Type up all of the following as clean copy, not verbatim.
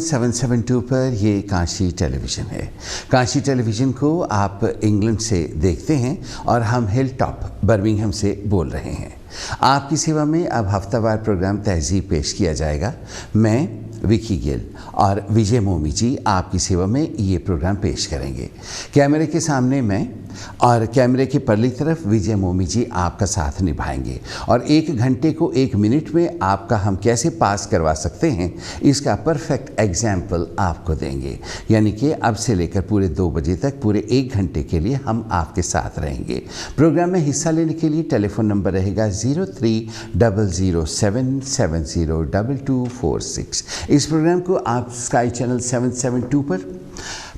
772 पर ये काशी टेलीविज़न है। काशी टेलीविज़न को आप इंग्लैंड से देखते हैं और हम हिल टॉप बर्मिंघम से बोल रहे हैं। आपकी सेवा में अब हफ्तावार प्रोग्राम तहज़ीब पेश किया जाएगा। मैं विकी गिल और विजय मोमी जी आपकी सेवा में ये प्रोग्राम पेश करेंगे। कैमरे के सामने मैं और कैमरे के परली तरफ विजय मोमी जी आपका साथ निभाएंगे और 1 घंटे को 1 मिनट में आपका हम कैसे पास करवा सकते हैं इसका परफेक्ट एग्जाम्पल आपको देंगे। यानी कि अब से लेकर पूरे 2 बजे तक पूरे 1 घंटे के लिए हम आपके साथ रहेंगे। प्रोग्राम में हिस्सा लेने के लिए टेलीफोन नंबर रहेगा 030007702246। इस प्रोग्राम को आप स्काई चैनल 772 पर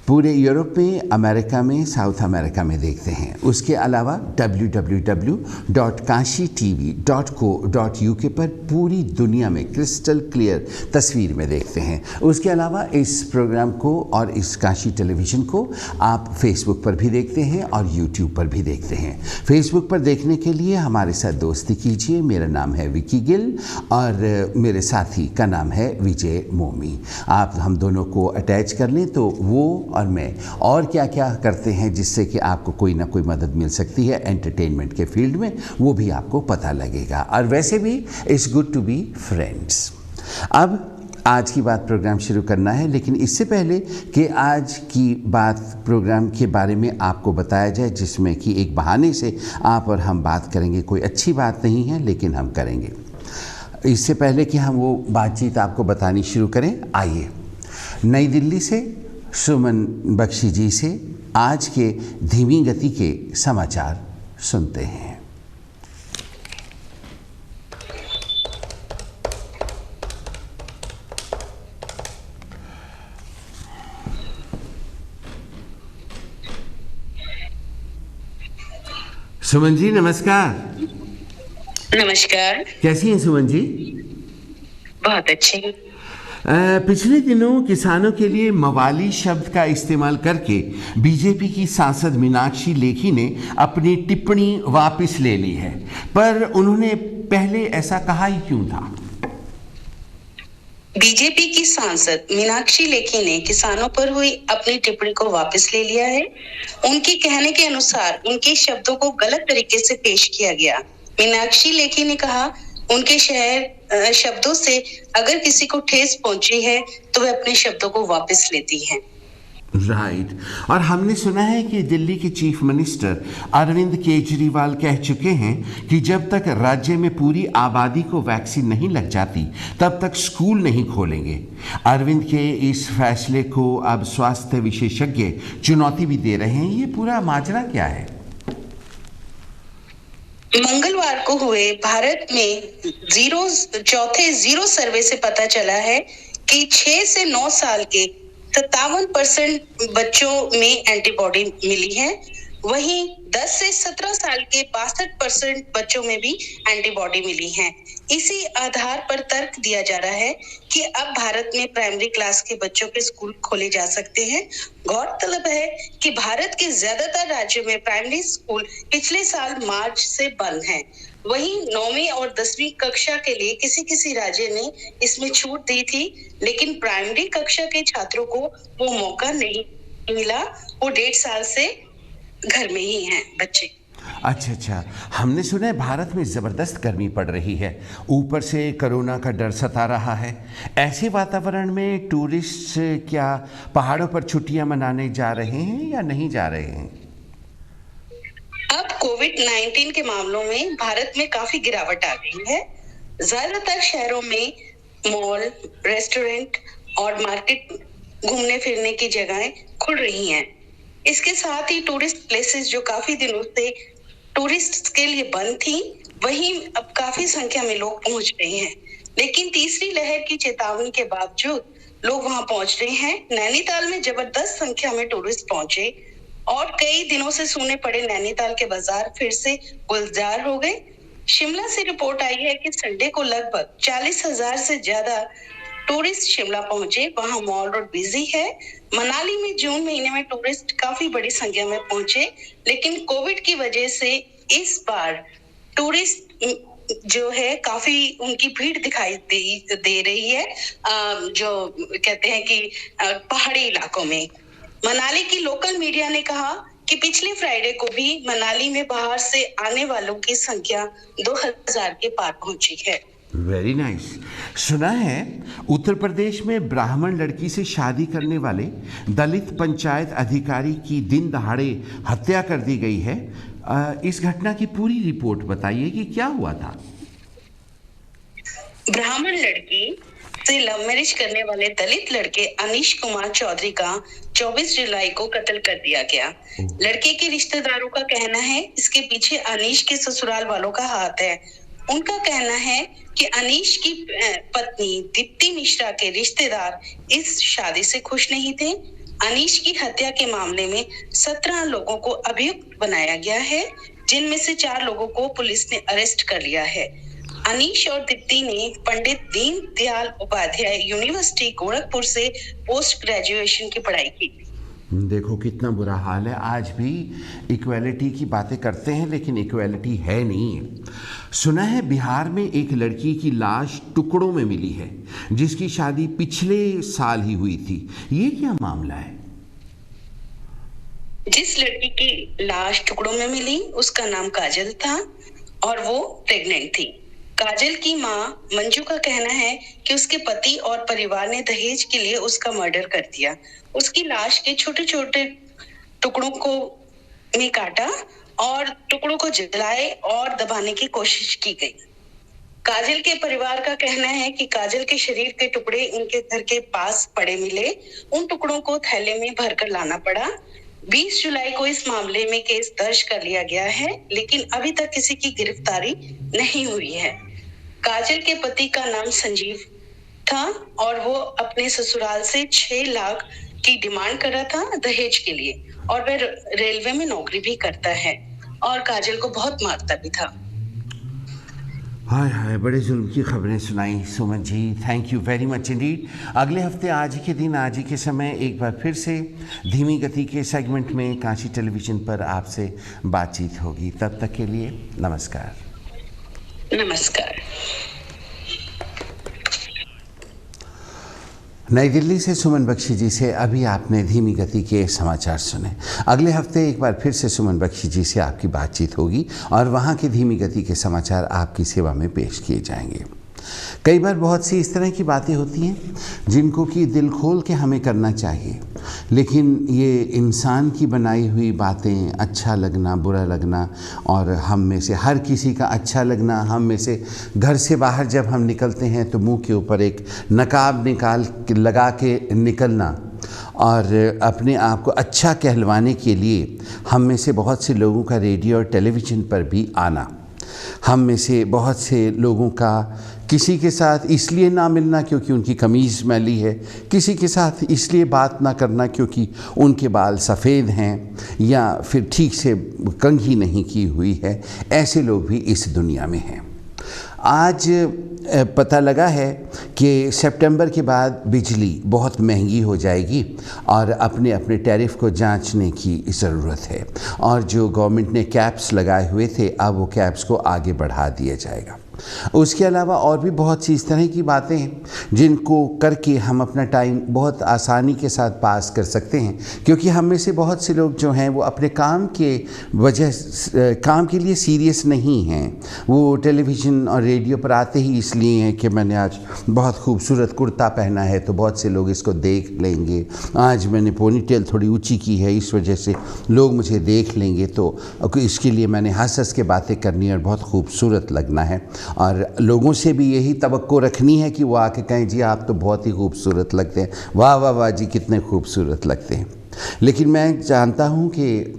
पूरे यूरोप में, अमेरिका में, साउथ अमेरिका में देखते हैं। उसके अलावा www.kashitv.co.uk पर पूरी दुनिया में क्रिस्टल क्लियर तस्वीर में देखते हैं। उसके अलावा इस प्रोग्राम को और इस काशी टेलीविज़न को आप फेसबुक पर भी देखते हैं और यूट्यूब पर भी देखते हैं। फेसबुक पर देखने के लिए हमारे साथ दोस्ती कीजिए। मेरा नाम है विकी गिल और मेरे साथी का नाम है विजय मोमी। आप हम दोनों को अटैच कर लें तो वो और मैं और क्या क्या करते हैं जिससे कि आपको कोई ना कोई मदद मिल सकती है एंटरटेनमेंट के फील्ड में, वो भी आपको पता लगेगा। और वैसे भी it's good to be friends. अब आज की बात प्रोग्राम शुरू करना है, लेकिन इससे पहले कि आज की बात प्रोग्राम के बारे में आपको बताया जाए, जिसमें कि एक बहाने से आप और हम बात करेंगे। कोई अच्छी बात नहीं है लेकिन हम करेंगे। इससे पहले कि हम वो बातचीत आपको बतानी शुरू करें, आइए नई दिल्ली से सुमन बख्शी जी से आज के धीमी गति के समाचार सुनते हैं। सुमन जी नमस्कार। नमस्कार। कैसी हैं सुमन जी? बहुत अच्छी। पिछले दिनों किसानों के लिए मवाली शब्द का इस्तेमाल करके बीजेपी की सांसद मीनाक्षी लेखी ने अपनी टिप्पणी वापस ले ली है, पर उन्होंने पहले ऐसा कहा ही क्यों था? बीजेपी की सांसद मीनाक्षी लेखी ने किसानों पर हुई अपनी टिप्पणी को वापस ले लिया है। उनके कहने के अनुसार उनके शब्दों को गलत तरीके से पेश किया गया। मीनाक्षी लेखी ने कहा, उनके शब्दों से अगर किसी को ठेस पहुंची है तो वे अपने शब्दों को वापस लेती हैं। राइट। और हमने सुना है कि दिल्ली के चीफ मिनिस्टर अरविंद केजरीवाल कह चुके हैं कि जब तक राज्य में पूरी आबादी को वैक्सीन नहीं लग जाती तब तक स्कूल नहीं खोलेंगे। अरविंद के इस फैसले को अब स्वास्थ्य विशेषज्ञ चुनौती भी दे रहे हैं। ये पूरा माजरा क्या है? मंगलवार को हुए भारत में चौथे जीरो सर्वे से पता चला है कि 6 से 9 साल के 57% बच्चों में एंटीबॉडी मिली है। वहीं 10 से 17 साल के 62% बच्चों में भी एंटीबॉडी मिली है। इसी आधार पर तर्क दिया जा रहा है कि अब भारत में प्राइमरी क्लास के बच्चों के स्कूल खोले जा सकते हैं। गौरतलब है कि भारत के ज्यादातर राज्यों में प्राइमरी स्कूल पिछले साल मार्च से बंद हैं। वहीं 9वीं और 10वीं कक्षा के लिए किसी राज्य ने इसमें छूट दी थी, लेकिन प्राइमरी कक्षा के छात्रों को वो मौका नहीं मिला। वो 1.5 साल से घर में ही हैं बच्चे। अच्छा। हमने सुना है भारत में ज़बरदस्त गर्मी पड़ रही है, ऊपर से कोरोना का डर सता रहा है। ऐसे वातावरण में टूरिस्ट क्या पहाड़ों पर छुट्टियां मनाने जा रहे हैं या नहीं जा रहे हैं? अब कोविड-19 के मामलों में भारत में काफी गिरावट आ गई है। ज्यादातर शहरों में मॉल, रेस्टोरेंट और मार्केट, घूमने फिरने की जगहें खुल रही हैं। इसके साथ ही टूरिस्ट प्लेसेस जो काफी दिनों से टूरिस्ट के लिए बंद थी, वहीं अब काफी संख्या में लोग पहुंच रहे हैं। लेकिन तीसरी लहर की चेतावनी के बावजूद लोग वहां पहुंच रहे हैं। नैनीताल में जबरदस्त संख्या में टूरिस्ट पहुंचे और कई दिनों से सूने पड़े नैनीताल के बाजार फिर से गुलजार हो गए। शिमला से रिपोर्ट आई है कि संडे को लगभग 40,000 से ज्यादा टूरिस्ट शिमला पहुंचे। वहां मॉल रोड बिजी है। मनाली में जून महीने में टूरिस्ट काफी बड़ी संख्या में पहुंचे, लेकिन कोविड की वजह से इस बार टूरिस्ट जो है काफी उनकी भीड़ दिखाई दे रही है, जो कहते हैं कि पहाड़ी इलाकों में। मनाली की लोकल मीडिया ने कहा कि पिछले फ्राइडे को भी मनाली में बाहर से आने वालों की संख्या 2000 के पार पहुंची है। Very nice. सुना है उत्तर प्रदेश में ब्राह्मण लड़की से शादी करने वाले दलित पंचायत अधिकारी की दिन दहाड़े हत्या कर दी गई है। इस घटना की पूरी रिपोर्ट बताइए कि क्या हुआ था। ब्राह्मण लड़की से लव मैरिज करने वाले दलित लड़के अनीश कुमार चौधरी का 24 जुलाई को कत्ल कर दिया गया। लड़के के रिश्तेदारों का कहना है इसके पीछे अनीश के ससुराल वालों का हाथ है। उनका कहना है कि अनीश की पत्नी दीप्ति मिश्रा के रिश्तेदार इस शादी से खुश नहीं थे। अनीश की हत्या के मामले में 17 लोगों को अभियुक्त बनाया गया है, जिनमें से 4 लोगों को पुलिस ने अरेस्ट कर लिया है। अनीश और दीप्ति ने पंडित दीनदयाल उपाध्याय यूनिवर्सिटी गोरखपुर से पोस्ट ग्रेजुएशन की पढ़ाई की। देखो कितना बुरा हाल है। आज भी इक्वालिटी की बातें करते हैं लेकिन इक्वालिटी है नहीं। सुना है बिहार में एक लड़की की लाश टुकड़ों में मिली है जिसकी शादी पिछले साल ही हुई थी। ये क्या मामला है? जिस लड़की की लाश टुकड़ों में मिली उसका नाम काजल था और वो प्रेग्नेंट थी। काजल की मां मंजू का कहना है कि उसके पति और परिवार ने दहेज के लिए उसका मर्डर कर दिया। उसकी लाश के छोटे छोटे टुकड़ों को में काटा और टुकड़ों को जलाए और दबाने की कोशिश की गई। काजल के परिवार का कहना है कि काजल के शरीर के टुकड़े उनके घर के पास पड़े मिले। उन टुकड़ों को थैले में भरकर लाना पड़ा। 20 जुलाई को इस मामले में केस दर्ज कर लिया गया है, लेकिन अभी तक किसी की गिरफ्तारी नहीं हुई है। काजल के पति का नाम संजीव था और वो अपने ससुराल से 6 लाख की डिमांड कर रहा था दहेज के लिए, और वह रेलवे में नौकरी भी करता है और काजल को बहुत मारता भी था। हाय हाय, बड़े जुल्म की खबरें सुनाई Suman ji. Thank you very much indeed. अगले हफ्ते आज ही के दिन आज ही के समय एक बार फिर से धीमी गति के सेगमेंट में काशी टेलीविज़न पर आपसे बातचीत होगी। तब तक के लिए नमस्कार। नमस्कार। नई दिल्ली से सुमन बख्शी जी से अभी आपने धीमी गति के समाचार सुने। अगले हफ्ते एक बार फिर से सुमन बख्शी जी से आपकी बातचीत होगी और वहाँ की धीमी गति के समाचार आपकी सेवा में पेश किए जाएंगे। कई बार बहुत सी इस तरह की बातें होती हैं जिनको कि दिल खोल के हमें करना चाहिए, लेकिन ये इंसान की बनाई हुई बातें, अच्छा लगना बुरा लगना और हम में से हर किसी का अच्छा लगना, हम में से घर से बाहर जब हम निकलते हैं तो मुंह के ऊपर एक नकाब लगा के निकलना और अपने आप को अच्छा कहलवाने के लिए हम में से बहुत से लोगों का रेडियो और टेलीविज़न पर भी आना, हम में से बहुत से लोगों का किसी के साथ इसलिए ना मिलना क्योंकि उनकी कमीज़ मैली है, किसी के साथ इसलिए बात ना करना क्योंकि उनके बाल सफ़ेद हैं या फिर ठीक से कंघी नहीं की हुई है। ऐसे लोग भी इस दुनिया में हैं। आज पता लगा है कि सितंबर के बाद बिजली बहुत महंगी हो जाएगी और अपने अपने टैरिफ को जांचने की ज़रूरत है और जो गवर्नमेंट ने कैप्स लगाए हुए थे अब वो कैप्स को आगे बढ़ा दिया जाएगा। उसके अलावा और भी बहुत सी इस तरह की बातें हैं जिनको करके हम अपना टाइम बहुत आसानी के साथ पास कर सकते हैं, क्योंकि हम में से बहुत से लोग जो हैं वो अपने काम के लिए सीरियस नहीं हैं। वो टेलीविज़न और रेडियो पर आते ही इसलिए हैं कि मैंने आज बहुत खूबसूरत कुर्ता पहना है तो बहुत से लोग इसको देख लेंगे, आज मैंने पोनीटेल थोड़ी ऊंची की है इस वजह से लोग मुझे देख लेंगे, तो इसके लिए मैंने हंस हंस के बातें करनी और बहुत खूबसूरत लगना है और लोगों से भी यही तवक्को रखनी है कि वो आके कहें जी आप तो बहुत ही खूबसूरत लगते हैं, वाह वाह वाह जी कितने खूबसूरत लगते हैं। लेकिन मैं जानता हूँ कि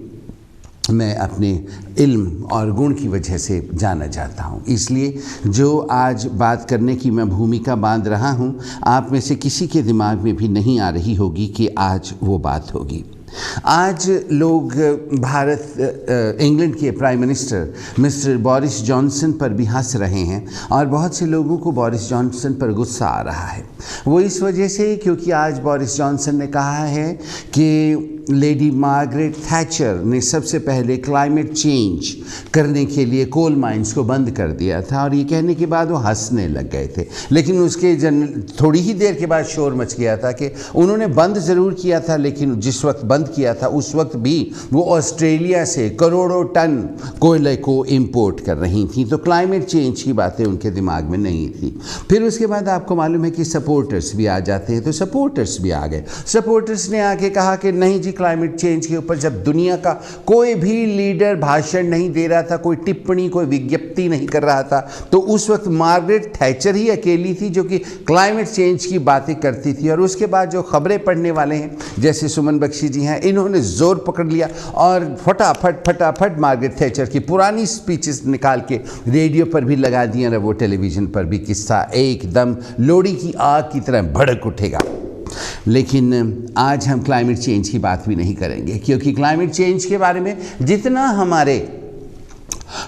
मैं अपने इल्म और गुण की वजह से जाना जाता हूँ, इसलिए जो आज बात करने की मैं भूमिका बांध रहा हूँ आप में से किसी के दिमाग में भी नहीं आ रही होगी कि आज वो बात होगी। आज लोग इंग्लैंड के prime minister mister Boris Johnson पर भी हंस रहे हैं और बहुत से लोगों को बोरिस जॉनसन पर गुस्सा आ रहा है। वो इस वजह से क्योंकि आज बोरिस जॉनसन ने कहा है कि लेडी मार्गरेट थैचर ने सबसे पहले क्लाइमेट चेंज करने के लिए कोल माइंस को बंद कर दिया था, और ये कहने के बाद वो हंसने लग गए थे। लेकिन उसके थोड़ी ही देर के बाद शोर मच गया था कि उन्होंने बंद ज़रूर किया था, लेकिन जिस वक्त बंद किया था उस वक्त भी वो ऑस्ट्रेलिया से करोड़ों टन कोयले को इंपोर्ट कर रही थी, तो क्लाइमेट चेंज की बातें उनके दिमाग में नहीं थी। फिर उसके बाद आपको मालूम है कि सपोर्टर्स भी आ जाते हैं, तो सपोर्टर्स भी आ गए। सपोर्टर्स ने आके कहा कि नहीं जी, क्लाइमेट चेंज के ऊपर जब दुनिया का कोई भी लीडर भाषण नहीं दे रहा था, कोई टिप्पणी, कोई विज्ञप्ति नहीं कर रहा था, तो उस वक्त मार्गरेट थैचर ही अकेली थी जो कि क्लाइमेट चेंज की बातें करती थी। और उसके बाद जो खबरें पढ़ने वाले हैं जैसे सुमन बख्शी जी हैं, इन्होंने जोर पकड़ लिया और फटाफट मार्गरेट थैचर की पुरानी स्पीचेस निकाल के रेडियो पर भी लगा दिया, और वो टेलीविज़न पर भी किस्सा एकदम लोड़ी की आग की तरह भड़क उठेगा। लेकिन आज हम क्लाइमेट चेंज की बात भी नहीं करेंगे, क्योंकि क्लाइमेट चेंज के बारे में जितना हमारे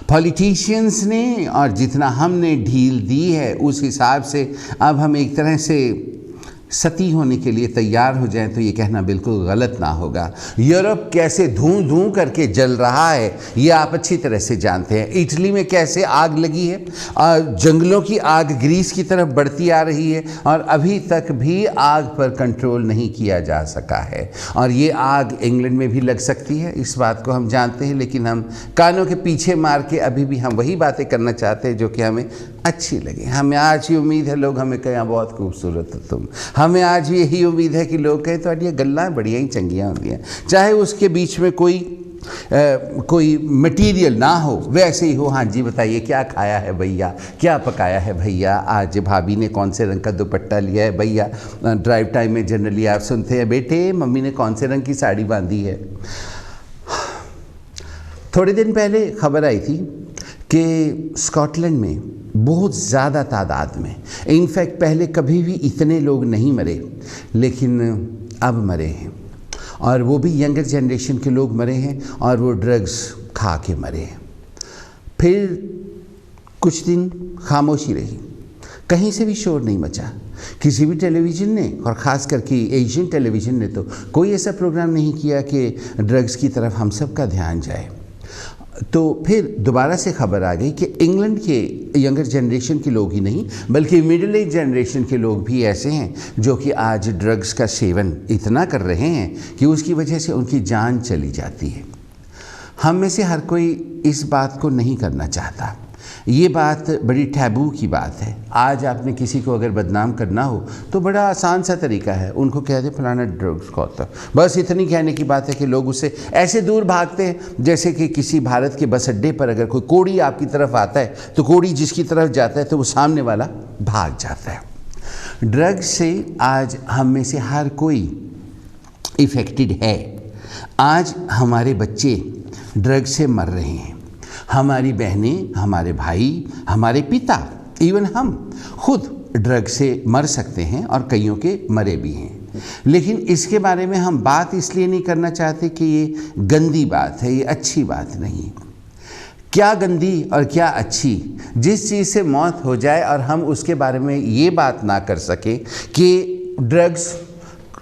पॉलिटिशियंस ने और जितना हमने ढील दी है, उस हिसाब से अब हम एक तरह से सती होने के लिए तैयार हो जाएं तो ये कहना बिल्कुल गलत ना होगा। यूरोप कैसे धूं धूं करके जल रहा है ये आप अच्छी तरह से जानते हैं। इटली में कैसे आग लगी है, जंगलों की आग ग्रीस की तरफ बढ़ती आ रही है, और अभी तक भी आग पर कंट्रोल नहीं किया जा सका है। और ये आग इंग्लैंड में भी लग सकती है, इस बात को हम जानते हैं, लेकिन हम कानों के पीछे मार के अभी भी हम वही बातें करना चाहते हैं जो कि हमें अच्छी लगे। हमें आज ही उम्मीद है लोग हमें कहें बहुत खूबसूरत हो तुम, हमें आज भी यही उम्मीद है कि लोग कहें तो ये गल्लां बढ़िया ही चंगियाँ होती हैं, चाहे उसके बीच में कोई मटेरियल ना हो, वैसे ही हो। हाँ जी बताइए क्या खाया है भैया, क्या पकाया है भैया, आज भाभी ने कौन से रंग का दुपट्टा लिया है भैया। ड्राइव टाइम में जनरली आप सुनते हैं बेटे मम्मी ने कौन से रंग की साड़ी बांधी है। थोड़े दिन पहले खबर आई थी कि स्कॉटलैंड में बहुत ज़्यादा तादाद में, इनफैक्ट पहले कभी भी इतने लोग नहीं मरे, लेकिन अब मरे हैं, और वो भी यंगर जनरेशन के लोग मरे हैं, और वो ड्रग्स खा के मरे हैं। फिर कुछ दिन खामोशी रही, कहीं से भी शोर नहीं मचा, किसी भी टेलीविज़न ने, और ख़ास करके एशियन टेलीविज़न ने तो कोई ऐसा प्रोग्राम नहीं किया कि ड्रग्स की तरफ हम सब का ध्यान जाए। तो फिर दोबारा से खबर आ गई कि इंग्लैंड के यंगर जनरेशन के लोग ही नहीं बल्कि मिडिल एज जनरेशन के लोग भी ऐसे हैं जो कि आज ड्रग्स का सेवन इतना कर रहे हैं कि उसकी वजह से उनकी जान चली जाती है। हम में से हर कोई इस बात को नहीं करना चाहता, ये बात बड़ी टैबू की बात है। आज आपने किसी को अगर बदनाम करना हो तो बड़ा आसान सा तरीका है, उनको कह दे फलाना ड्रग्स खाता, बस इतनी कहने की बात है कि लोग उससे ऐसे दूर भागते हैं जैसे कि किसी भारत के बस अड्डे पर अगर कोई कोड़ी आपकी तरफ आता है तो कोड़ी जिसकी तरफ जाता है तो वो सामने वाला भाग जाता है। ड्रग्स से आज हम में से हर कोई इफ़ेक्टेड है। आज हमारे बच्चे ड्रग्स से मर रहे हैं, हमारी बहनें, हमारे भाई, हमारे पिता, इवन हम खुद ड्रग से मर सकते हैं और कईयों के मरे भी हैं। लेकिन इसके बारे में हम बात इसलिए नहीं करना चाहते कि ये गंदी बात है, ये अच्छी बात नहीं। क्या गंदी और क्या अच्छी, जिस चीज़ से मौत हो जाए और हम उसके बारे में ये बात ना कर सके कि ड्रग्स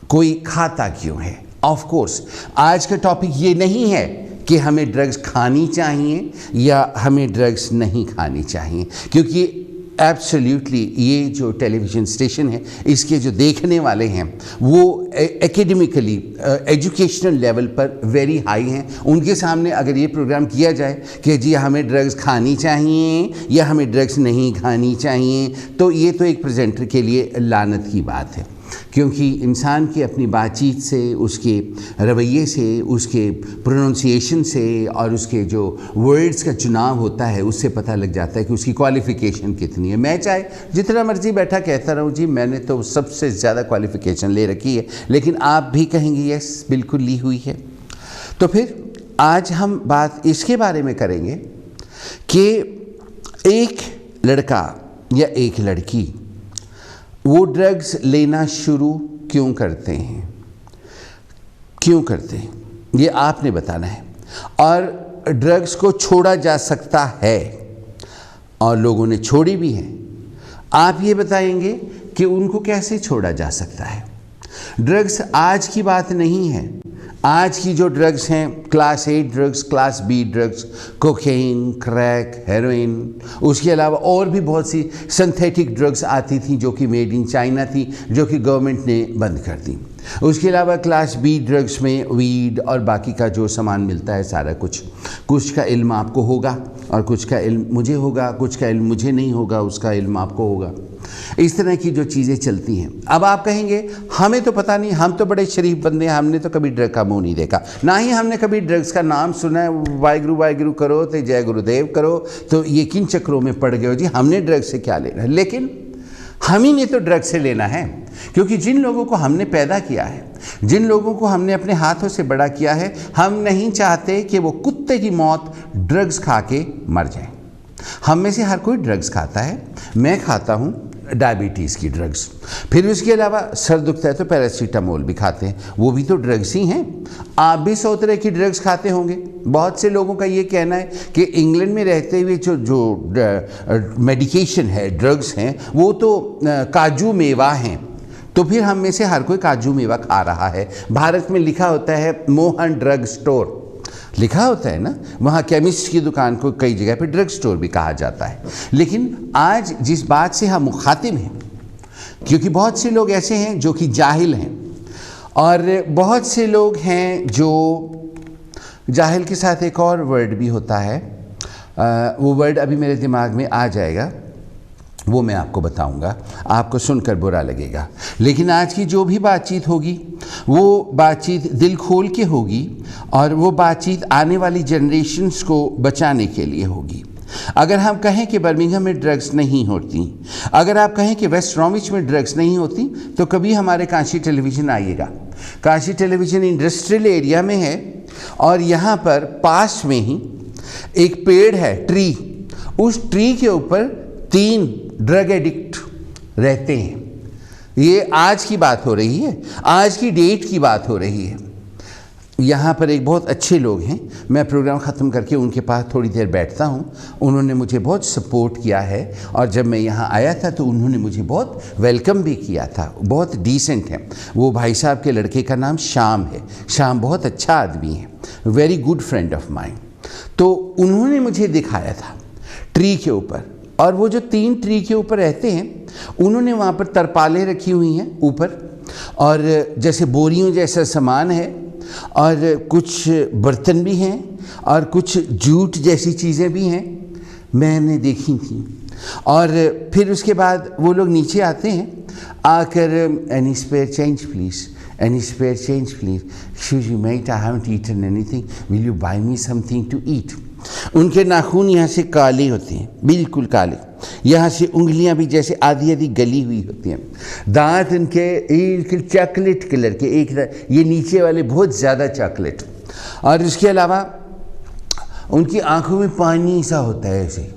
कोई खाता क्यों है। ऑफ कोर्स आज का टॉपिक ये नहीं है कि हमें ड्रग्स खानी चाहिए या हमें ड्रग्स नहीं खानी चाहिए, क्योंकि एब्सोल्युटली ये जो टेलीविज़न स्टेशन है इसके जो देखने वाले हैं वो एकेडमिकली एजुकेशनल लेवल पर वेरी हाई हैं। उनके सामने अगर ये प्रोग्राम किया जाए कि जी हमें ड्रग्स खानी चाहिए या हमें ड्रग्स नहीं खानी चाहिए, तो ये तो एक प्रेजेंटर के लिए लानत की बात है, क्योंकि इंसान की अपनी बातचीत से, उसके रवैये से, उसके प्रोनाउंसिएशन से और उसके जो वर्ड्स का चुनाव होता है उससे पता लग जाता है कि उसकी क्वालिफ़िकेशन कितनी है। मैं चाहे जितना मर्जी बैठा कहता रहूँ जी मैंने तो सबसे ज़्यादा क्वालिफ़िकेशन ले रखी है, लेकिन आप भी कहेंगे यस बिल्कुल ली हुई है। तो फिर आज हम बात इसके बारे में करेंगे कि एक लड़का या एक लड़की वो ड्रग्स लेना शुरू क्यों करते हैं, क्यों करते हैं ये आपने बताना है। और ड्रग्स को छोड़ा जा सकता है और लोगों ने छोड़ी भी है, आप ये बताएंगे कि उनको कैसे छोड़ा जा सकता है। ड्रग्स आज की बात नहीं है, आज की जो ड्रग्स हैं, class A drugs, class B drugs, cocaine, crack, heroin, उसके अलावा और भी बहुत सी सिंथेटिक ड्रग्स आती थी जो कि मेड इन चाइना थी, जो कि गवर्नमेंट ने बंद कर दी। उसके अलावा क्लास बी ड्रग्स में वीड और बाकी का जो सामान मिलता है सारा कुछ का इल्म आपको होगा और कुछ का इल्म मुझे होगा, कुछ का इल्म मुझे नहीं होगा, उसका इल्म आपको होगा। इस तरह की जो चीज़ें चलती हैं। अब आप कहेंगे हमें तो पता नहीं, हम तो बड़े शरीफ बंदे हैं, हमने तो कभी ड्रग का मुंह नहीं देखा, ना ही हमने कभी ड्रग्स का नाम सुना है। वाहिगुरु करो तो जय गुरुदेव करो, तो ये किन चक्रों में पड़ गए हो जी, हमने ड्रग से क्या लेना है। लेकिन हम ही ने तो ड्रग से लेना है, क्योंकि जिन लोगों को हमने पैदा किया है, जिन लोगों को हमने अपने हाथों से बड़ा किया है, हम नहीं चाहते कि वो कुत्ते की मौत ड्रग्स खा के मर जाए। हम में से हर कोई ड्रग्स खाता है, मैं खाता हूँ डायबिटीज़ की ड्रग्स, फिर उसके अलावा सर दुखता है तो पैरासीटामोल भी खाते हैं, वो भी तो ड्रग्स ही हैं। आप भी 100 तरह की ड्रग्स खाते होंगे। बहुत से लोगों का ये कहना है कि इंग्लैंड में रहते हुए जो मेडिकेशन है, ड्रग्स हैं, वो तो काजू मेवा हैं, तो फिर हम में से हर कोई काजू मेवा खा रहा है। भारत में लिखा होता है मोहन ड्रग स्टोर, लिखा होता है ना, वहाँ केमिस्ट की दुकान को कई जगह पे ड्रग स्टोर भी कहा जाता है। लेकिन आज जिस बात से हम मुखातिब हैं, क्योंकि बहुत से लोग ऐसे हैं जो कि जाहिल हैं, और बहुत से लोग हैं जो जाहिल के साथ एक और वर्ड भी होता है, वो वर्ड अभी मेरे दिमाग में आ जाएगा, वो मैं आपको बताऊंगा, आपको सुनकर बुरा लगेगा। लेकिन आज की जो भी बातचीत होगी वो बातचीत दिल खोल के होगी, और वो बातचीत आने वाली जनरेशन्स को बचाने के लिए होगी। अगर हम कहें कि बर्मिंघम में ड्रग्स नहीं होती, अगर आप कहें कि वेस्ट ब्रॉमविच में ड्रग्स नहीं होती, तो कभी हमारे काशी टेलीविज़न आइएगा। काशी टेलीविज़न इंडस्ट्रियल एरिया में है, और यहाँ पर पास में ही एक पेड़ है, ट्री, उस ट्री के ऊपर 3 ड्रग एडिक्ट रहते हैं। ये आज की बात हो रही है, आज की डेट की बात हो रही है। यहाँ पर एक बहुत अच्छे लोग हैं, मैं प्रोग्राम ख़त्म करके उनके पास थोड़ी देर बैठता हूँ। उन्होंने मुझे बहुत सपोर्ट किया है, और जब मैं यहाँ आया था तो उन्होंने मुझे बहुत वेलकम भी किया था। बहुत डिसेंट है। वो भाई साहब के लड़के का नाम श्याम है। श्याम बहुत अच्छा आदमी है, very good friend of mind. तो उन्होंने मुझे दिखाया था ट्री के ऊपर, और वो जो 3 ट्री के ऊपर रहते हैं, उन्होंने वहाँ पर तरपालें रखी हुई हैं ऊपर, और जैसे बोरियों जैसा सामान है, और कुछ बर्तन भी हैं, और कुछ जूट जैसी चीज़ें भी हैं, मैंने देखी थी। और फिर उसके बाद वो लोग नीचे आते हैं, आकर any spare change please, any spare change please, excuse me mate, I haven't eaten anything, will you buy me something to eat. उनके नाखून यहाँ से काले होते हैं, बिल्कुल काले, यहाँ से उंगलियाँ भी जैसे आधी आधी गली हुई होती हैं, दांत उनके एक चॉकलेट कलर के, एक ये नीचे वाले बहुत ज़्यादा चॉकलेट, और इसके अलावा उनकी आंखों में पानी सा होता है, ऐसे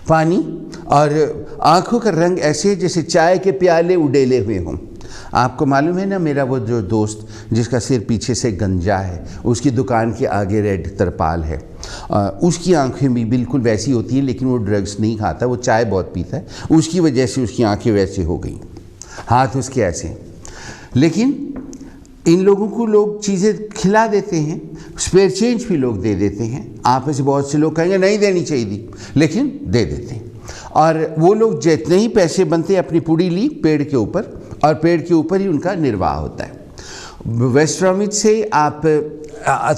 पानी, और आंखों का रंग ऐसे जैसे चाय के प्याले उडेले हुए हों। आपको मालूम है ना, मेरा वो जो दोस्त जिसका सिर पीछे से गंजा है, उसकी दुकान के आगे रेड तरपाल है, उसकी आंखें भी बिल्कुल वैसी होती हैं, लेकिन वो ड्रग्स नहीं खाता, वो चाय बहुत पीता है, उसकी वजह से उसकी आंखें वैसे हो गई, हाथ उसके ऐसे। लेकिन इन लोगों को लोग चीज़ें खिला देते हैं, स्पेयर चेंज भी लोग दे देते हैं। आप में से बहुत से लोग कहेंगे नहीं देनी चाहिए थी, लेकिन दे देते हैं। और वो लोग जितने ही पैसे बनते अपनी पुड़ी ली पेड़ के ऊपर, और पेड़ के ऊपर ही उनका निर्वाह होता है। वेस्ट ब्रॉमविच से आप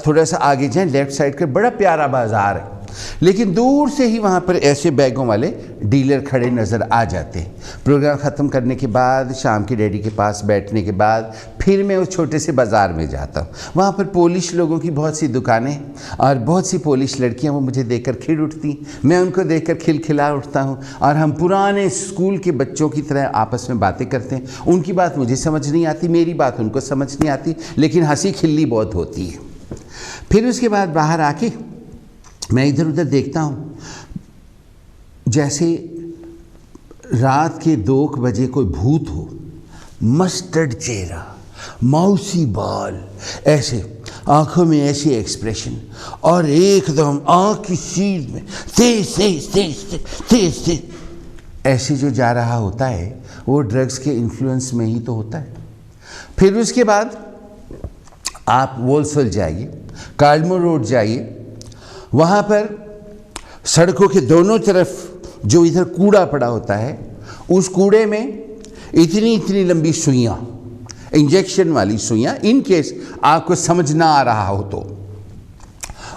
थोड़ा सा आगे जाएं, लेफ्ट साइड का बड़ा प्यारा बाज़ार है, लेकिन दूर से ही वहाँ पर ऐसे बैगों वाले डीलर खड़े नज़र आ जाते हैं। प्रोग्राम ख़त्म करने के बाद, शाम के डैडी के पास बैठने के बाद, फिर मैं उस छोटे से बाज़ार में जाता हूँ। वहाँ पर पोलिश लोगों की बहुत सी दुकानें, और बहुत सी पोलिश लड़कियाँ, वो मुझे देखकर खिल उठती, मैं उनको देखकर खिलखिला उठता हूँ, और हम पुराने स्कूल के बच्चों की तरह आपस में बातें करते हैं। उनकी बात मुझे समझ नहीं आती, मेरी बात उनको समझ नहीं आती, लेकिन हंसी खिल्ली बहुत होती है। फिर उसके बाद बाहर आके मैं इधर उधर देखता हूँ, जैसे रात के 2 बजे कोई भूत हो, मस्टर्ड चेहरा, मौसी बाल, ऐसे आंखों में ऐसे एक्सप्रेशन, और एकदम आँख की सीध में तेज तेज तेज तेज तेज ऐसे जो जा रहा होता है, वो ड्रग्स के इन्फ्लुएंस में ही तो होता है। फिर उसके बाद आप वोल्सोल जाइए, कार्डमो रोड जाइए, वहाँ पर सड़कों के दोनों तरफ जो इधर कूड़ा पड़ा होता है, उस कूड़े में इतनी इतनी लंबी सुइयाँ, इंजेक्शन वाली सुइयाँ, इन केस आपको समझ ना आ रहा हो तो,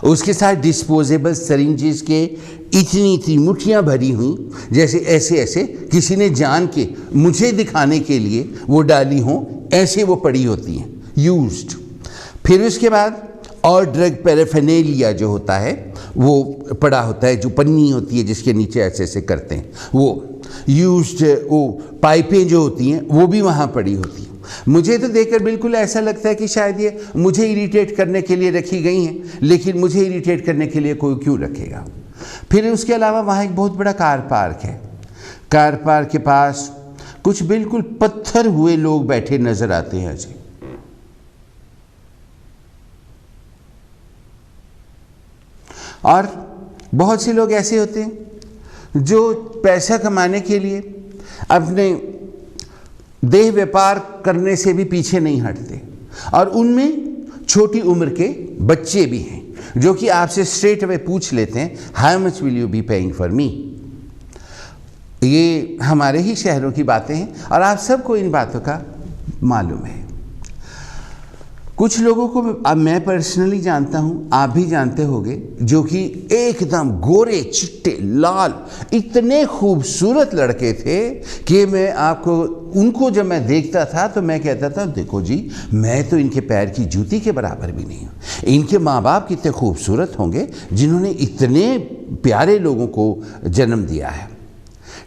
उसके साथ डिस्पोजेबल सरिंजेस के इतनी इतनी मुट्ठियाँ भरी हुई, जैसे ऐसे ऐसे किसी ने जान के मुझे दिखाने के लिए वो डाली हों, ऐसे वो पड़ी होती हैं, यूज्ड। फिर उसके बाद और ड्रग पैराफेनेलिया जो होता है वो पड़ा होता है, जो पन्नी होती है जिसके नीचे ऐसे ऐसे करते हैं, वो यूज्ड, वो पाइपें जो होती हैं वो भी वहाँ पड़ी होती हैं। मुझे तो देखकर बिल्कुल ऐसा लगता है कि शायद ये मुझे इरिटेट करने के लिए रखी गई हैं, लेकिन मुझे इरिटेट करने के लिए कोई क्यों रखेगा। फिर उसके अलावा वहाँ एक बहुत बड़ा कार पार्क है। कार पार्क के पास कुछ बिल्कुल पत्थर हुए लोग बैठे नजर आते हैं ऐसे। और बहुत से लोग ऐसे होते हैं जो पैसा कमाने के लिए अपने देह व्यापार करने से भी पीछे नहीं हटते, और उनमें छोटी उम्र के बच्चे भी हैं जो कि आपसे स्ट्रेट अवे पूछ लेते हैं, how much will you be paying for me. ये हमारे ही शहरों की बातें हैं और आप सबको इन बातों का मालूम है। कुछ लोगों को अब मैं पर्सनली जानता हूँ, आप भी जानते होंगे, जो कि एकदम गोरे चिट्टे लाल इतने खूबसूरत लड़के थे कि मैं आपको उनको जब मैं देखता था तो मैं कहता था, देखो जी, मैं तो इनके पैर की जूती के बराबर भी नहीं हूँ। इनके माँ बाप कितने खूबसूरत होंगे जिन्होंने इतने प्यारे लोगों को जन्म दिया है।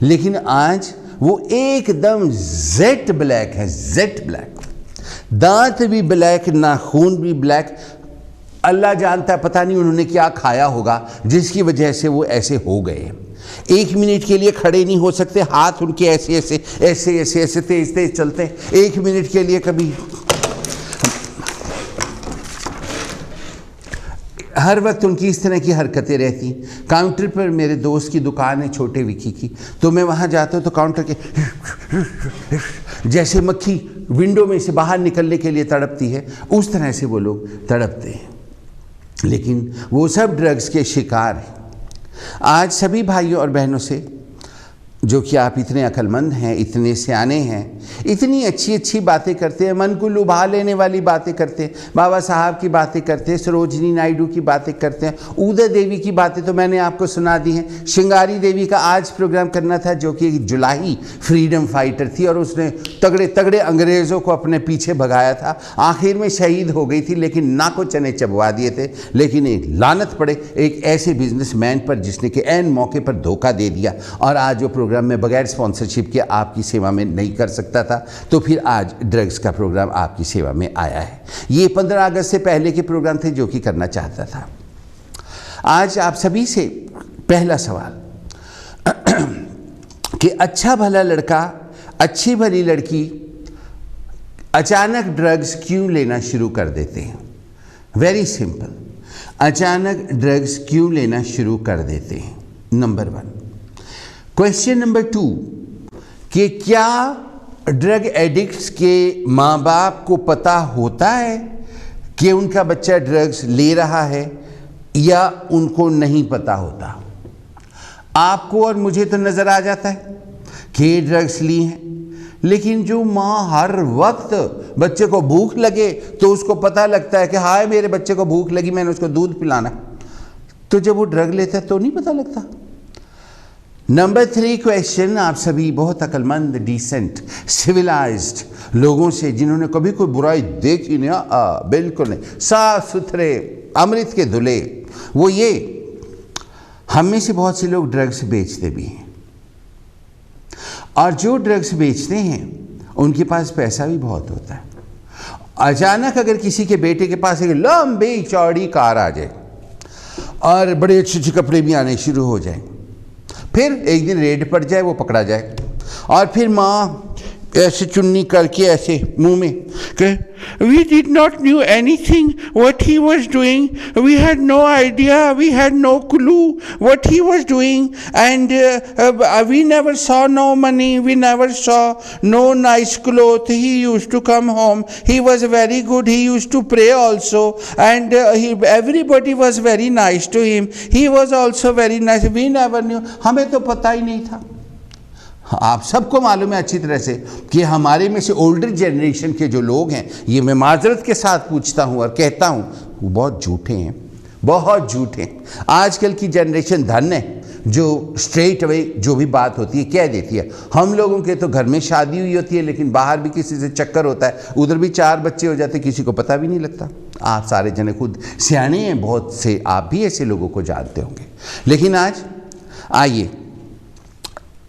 लेकिन आज वो एकदम जेट ब्लैक है, जेट ब्लैक, दांत भी ब्लैक, नाखून भी ब्लैक। अल्लाह जानता है पता नहीं उन्होंने क्या खाया होगा जिसकी वजह से वो ऐसे हो गए। एक मिनट के लिए खड़े नहीं हो सकते, हाथ उनके ऐसे ऐसे ऐसे ऐसे ऐसे तेज तेज चलते हैं। एक मिनट के लिए कभी, हर वक्त उनकी इस तरह की हरकतें रहती। काउंटर पर मेरे दोस्त की दुकान है, छोटे विकी की, तो मैं वहाँ जाता हूँ तो काउंटर के जैसे मक्खी विंडो में से बाहर निकलने के लिए तड़पती है, उस तरह से वो लोग तड़पते हैं। लेकिन वो सब ड्रग्स के शिकार हैं। आज सभी भाइयों और बहनों से, जो कि आप इतने अक्लमंद हैं, इतने सियाने हैं, इतनी अच्छी अच्छी बातें करते हैं, मन को लुभा लेने वाली बातें करते हैं, बाबा साहब की बातें करते हैं, सरोजनी नायडू की बातें करते हैं, उदय देवी की बातें तो मैंने आपको सुना दी हैं। श्रृंगारी देवी का आज प्रोग्राम करना था, जो कि जुलाही फ्रीडम फाइटर थी और उसने तगड़े तगड़े अंग्रेज़ों को अपने पीछे भगाया था। आखिर में शहीद हो गई थी, लेकिन नाको चने चबवा दिए थे। लेकिन एक लानत पड़े एक ऐसे बिजनेसमैन पर जिसने कि ऐन मौके पर धोखा दे दिया, और आज वो प्रोग्राम में बगैर स्पॉन्सरशिप के आपकी सेवा में नहीं कर सकता था, तो फिर आज ड्रग्स का प्रोग्राम आपकी सेवा में आया है। ये 15 अगस्त से पहले के प्रोग्राम थे जो कि करना चाहता था। आज आप सभी से पहला सवाल कि अच्छा भला लड़का, अच्छी भली लड़की अचानक ड्रग्स क्यों लेना शुरू कर देते हैं? वेरी सिंपल, अचानक ड्रग्स क्यों लेना शुरू कर देते हैं? नंबर 1। क्वेश्चन नंबर 2 कि क्या ड्रग एडिक्ट्स के माँ बाप को पता होता है कि उनका बच्चा ड्रग्स ले रहा है, या उनको नहीं पता होता? आपको और मुझे तो नज़र आ जाता है कि ड्रग्स ली हैं, लेकिन जो माँ हर वक्त बच्चे को भूख लगे तो उसको पता लगता है कि हाय मेरे बच्चे को भूख लगी, मैंने उसको दूध पिलाना, तो जब वो ड्रग लेता है तो नहीं पता लगता। नंबर 3 क्वेश्चन आप सभी बहुत अक्लमंद, डिसेंट, सिविलाइज्ड लोगों से, जिन्होंने कभी कोई बुराई देखी नहीं, बिल्कुल नहीं, साफ सुथरे अमृत के धुले, वो ये, हम में से बहुत से लोग ड्रग्स बेचते भी हैं, और जो ड्रग्स बेचते हैं उनके पास पैसा भी बहुत होता है। अचानक अगर किसी के बेटे के पास एक लंबी चौड़ी कार आ जाए और बड़े अच्छे अच्छे कपड़े भी आने शुरू हो जाए, फिर एक दिन रेड पड़ जाए, वो पकड़ा जाए, और फिर माँ ऐसे चुन्नी करके ऐसे मुंह में We did not knew anything what he was doing. We had no idea. We had no clue what he was doing, and we never saw no money. We never saw no nice clothes. He used to come home. He was very good. He used to pray also, and everybody was very nice to him. He was also very nice. We never knew. हमें तो पता ही नहीं था. आप सबको मालूम है अच्छी तरह से कि हमारे में से ओल्डर जनरेशन के जो लोग हैं, ये मैं माजरत के साथ पूछता हूँ और कहता हूँ, वो बहुत झूठे हैं, बहुत झूठे हैं. आजकल की जनरेशन धन है जो स्ट्रेट अवे जो भी बात होती है कह देती है. हम लोगों के तो घर में शादी हुई होती है, लेकिन बाहर भी किसी से चक्कर होता है, उधर भी 4 बच्चे हो जाते, किसी को पता भी नहीं लगता. आप सारे जने खुद सियाने हैं, बहुत से आप भी ऐसे लोगों को जानते होंगे. लेकिन आज आइए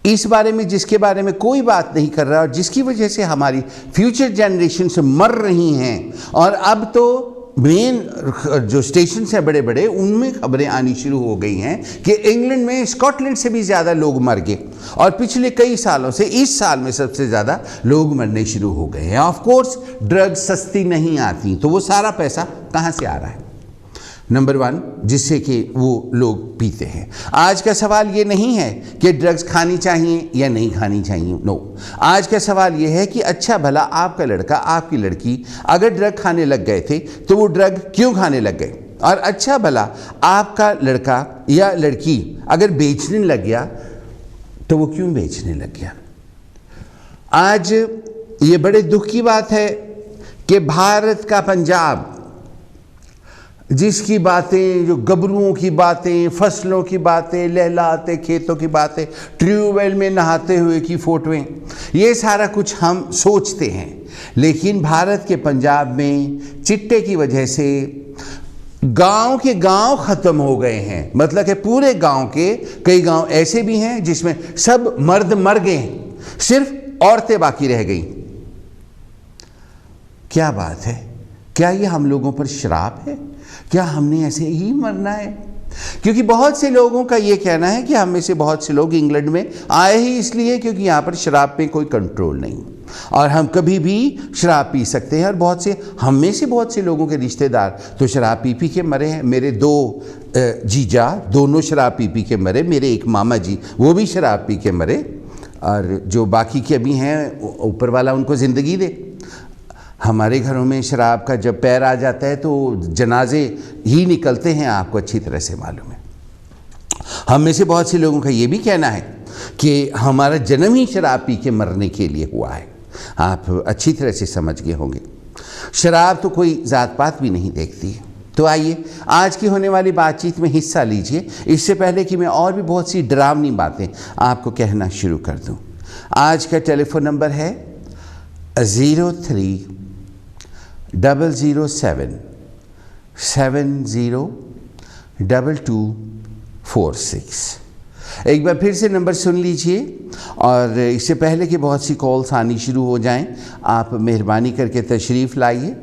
इस बारे में, जिसके बारे में कोई बात नहीं कर रहा और जिसकी वजह से हमारी फ्यूचर जनरेशन से मर रही हैं, और अब तो मेन जो स्टेशन हैं बड़े बड़े, उनमें खबरें आनी शुरू हो गई हैं कि इंग्लैंड में स्कॉटलैंड से भी ज़्यादा लोग मर गए, और पिछले कई सालों से इस साल में सबसे ज़्यादा लोग मरने शुरू हो गए हैं. ऑफ कोर्स ड्रग्स सस्ती नहीं आती, तो वो सारा पैसा कहाँ से आ रहा है? नंबर 1, जिससे कि वो लोग पीते हैं. आज का सवाल ये नहीं है कि ड्रग्स खानी चाहिए या नहीं खानी चाहिए. नो, आज का सवाल ये है कि अच्छा भला आपका लड़का, आपकी लड़की अगर ड्रग खाने लग गए थे तो वो ड्रग क्यों खाने लग गए, और अच्छा भला आपका लड़का या लड़की अगर बेचने लग गया तो वो क्यों बेचने लग गया. आज ये बड़े दुख की बात है कि भारत का पंजाब, जिसकी बातें, जो गबरुओं की बातें, फसलों की बातें, लहलाते खेतों की बातें, ट्यूबवेल में नहाते हुए की फ़ोटोएं, ये सारा कुछ हम सोचते हैं. लेकिन भारत के पंजाब में चिट्टे की वजह से गांव के गांव ख़त्म हो गए हैं. मतलब कि पूरे गांव के कई गांव ऐसे भी हैं जिसमें सब मर्द मर गए हैं, सिर्फ औरतें बाकी रह गई. क्या बात है? क्या ये हम लोगों पर श्राप है? क्या हमने ऐसे ही मरना है? क्योंकि बहुत से लोगों का ये कहना है कि हम में से बहुत से लोग इंग्लैंड में आए ही इसलिए क्योंकि यहाँ पर शराब पे कोई कंट्रोल नहीं, और हम कभी भी शराब पी सकते हैं. और बहुत से, हम में से बहुत से लोगों के रिश्तेदार तो शराब पी पी के मरे हैं. मेरे 2 जीजा दोनों शराब पी पी के मरे. मेरे एक मामा जी वो भी शराब पी के मरे, और जो बाकी के अभी हैं ऊपर वाला उनको ज़िंदगी दे. हमारे घरों में शराब का जब पैर आ जाता है तो जनाजे ही निकलते हैं, आपको अच्छी तरह से मालूम है. हम में से बहुत से लोगों का ये भी कहना है कि हमारा जन्म ही शराब पी के मरने के लिए हुआ है. आप अच्छी तरह से समझ गए होंगे. शराब तो कोई ज़ात पात भी नहीं देखती है. तो आइए आज की होने वाली बातचीत में हिस्सा लीजिए. इससे पहले कि मैं और भी बहुत सी डरावनी बातें आपको कहना शुरू कर दूं, आज का टेलीफोन नंबर है 03-007-702246. एक बार फिर से नंबर सुन लीजिए, और इससे पहले कि बहुत सी कॉल्स आनी शुरू हो जाएं, आप मेहरबानी करके तशरीफ़ लाइए.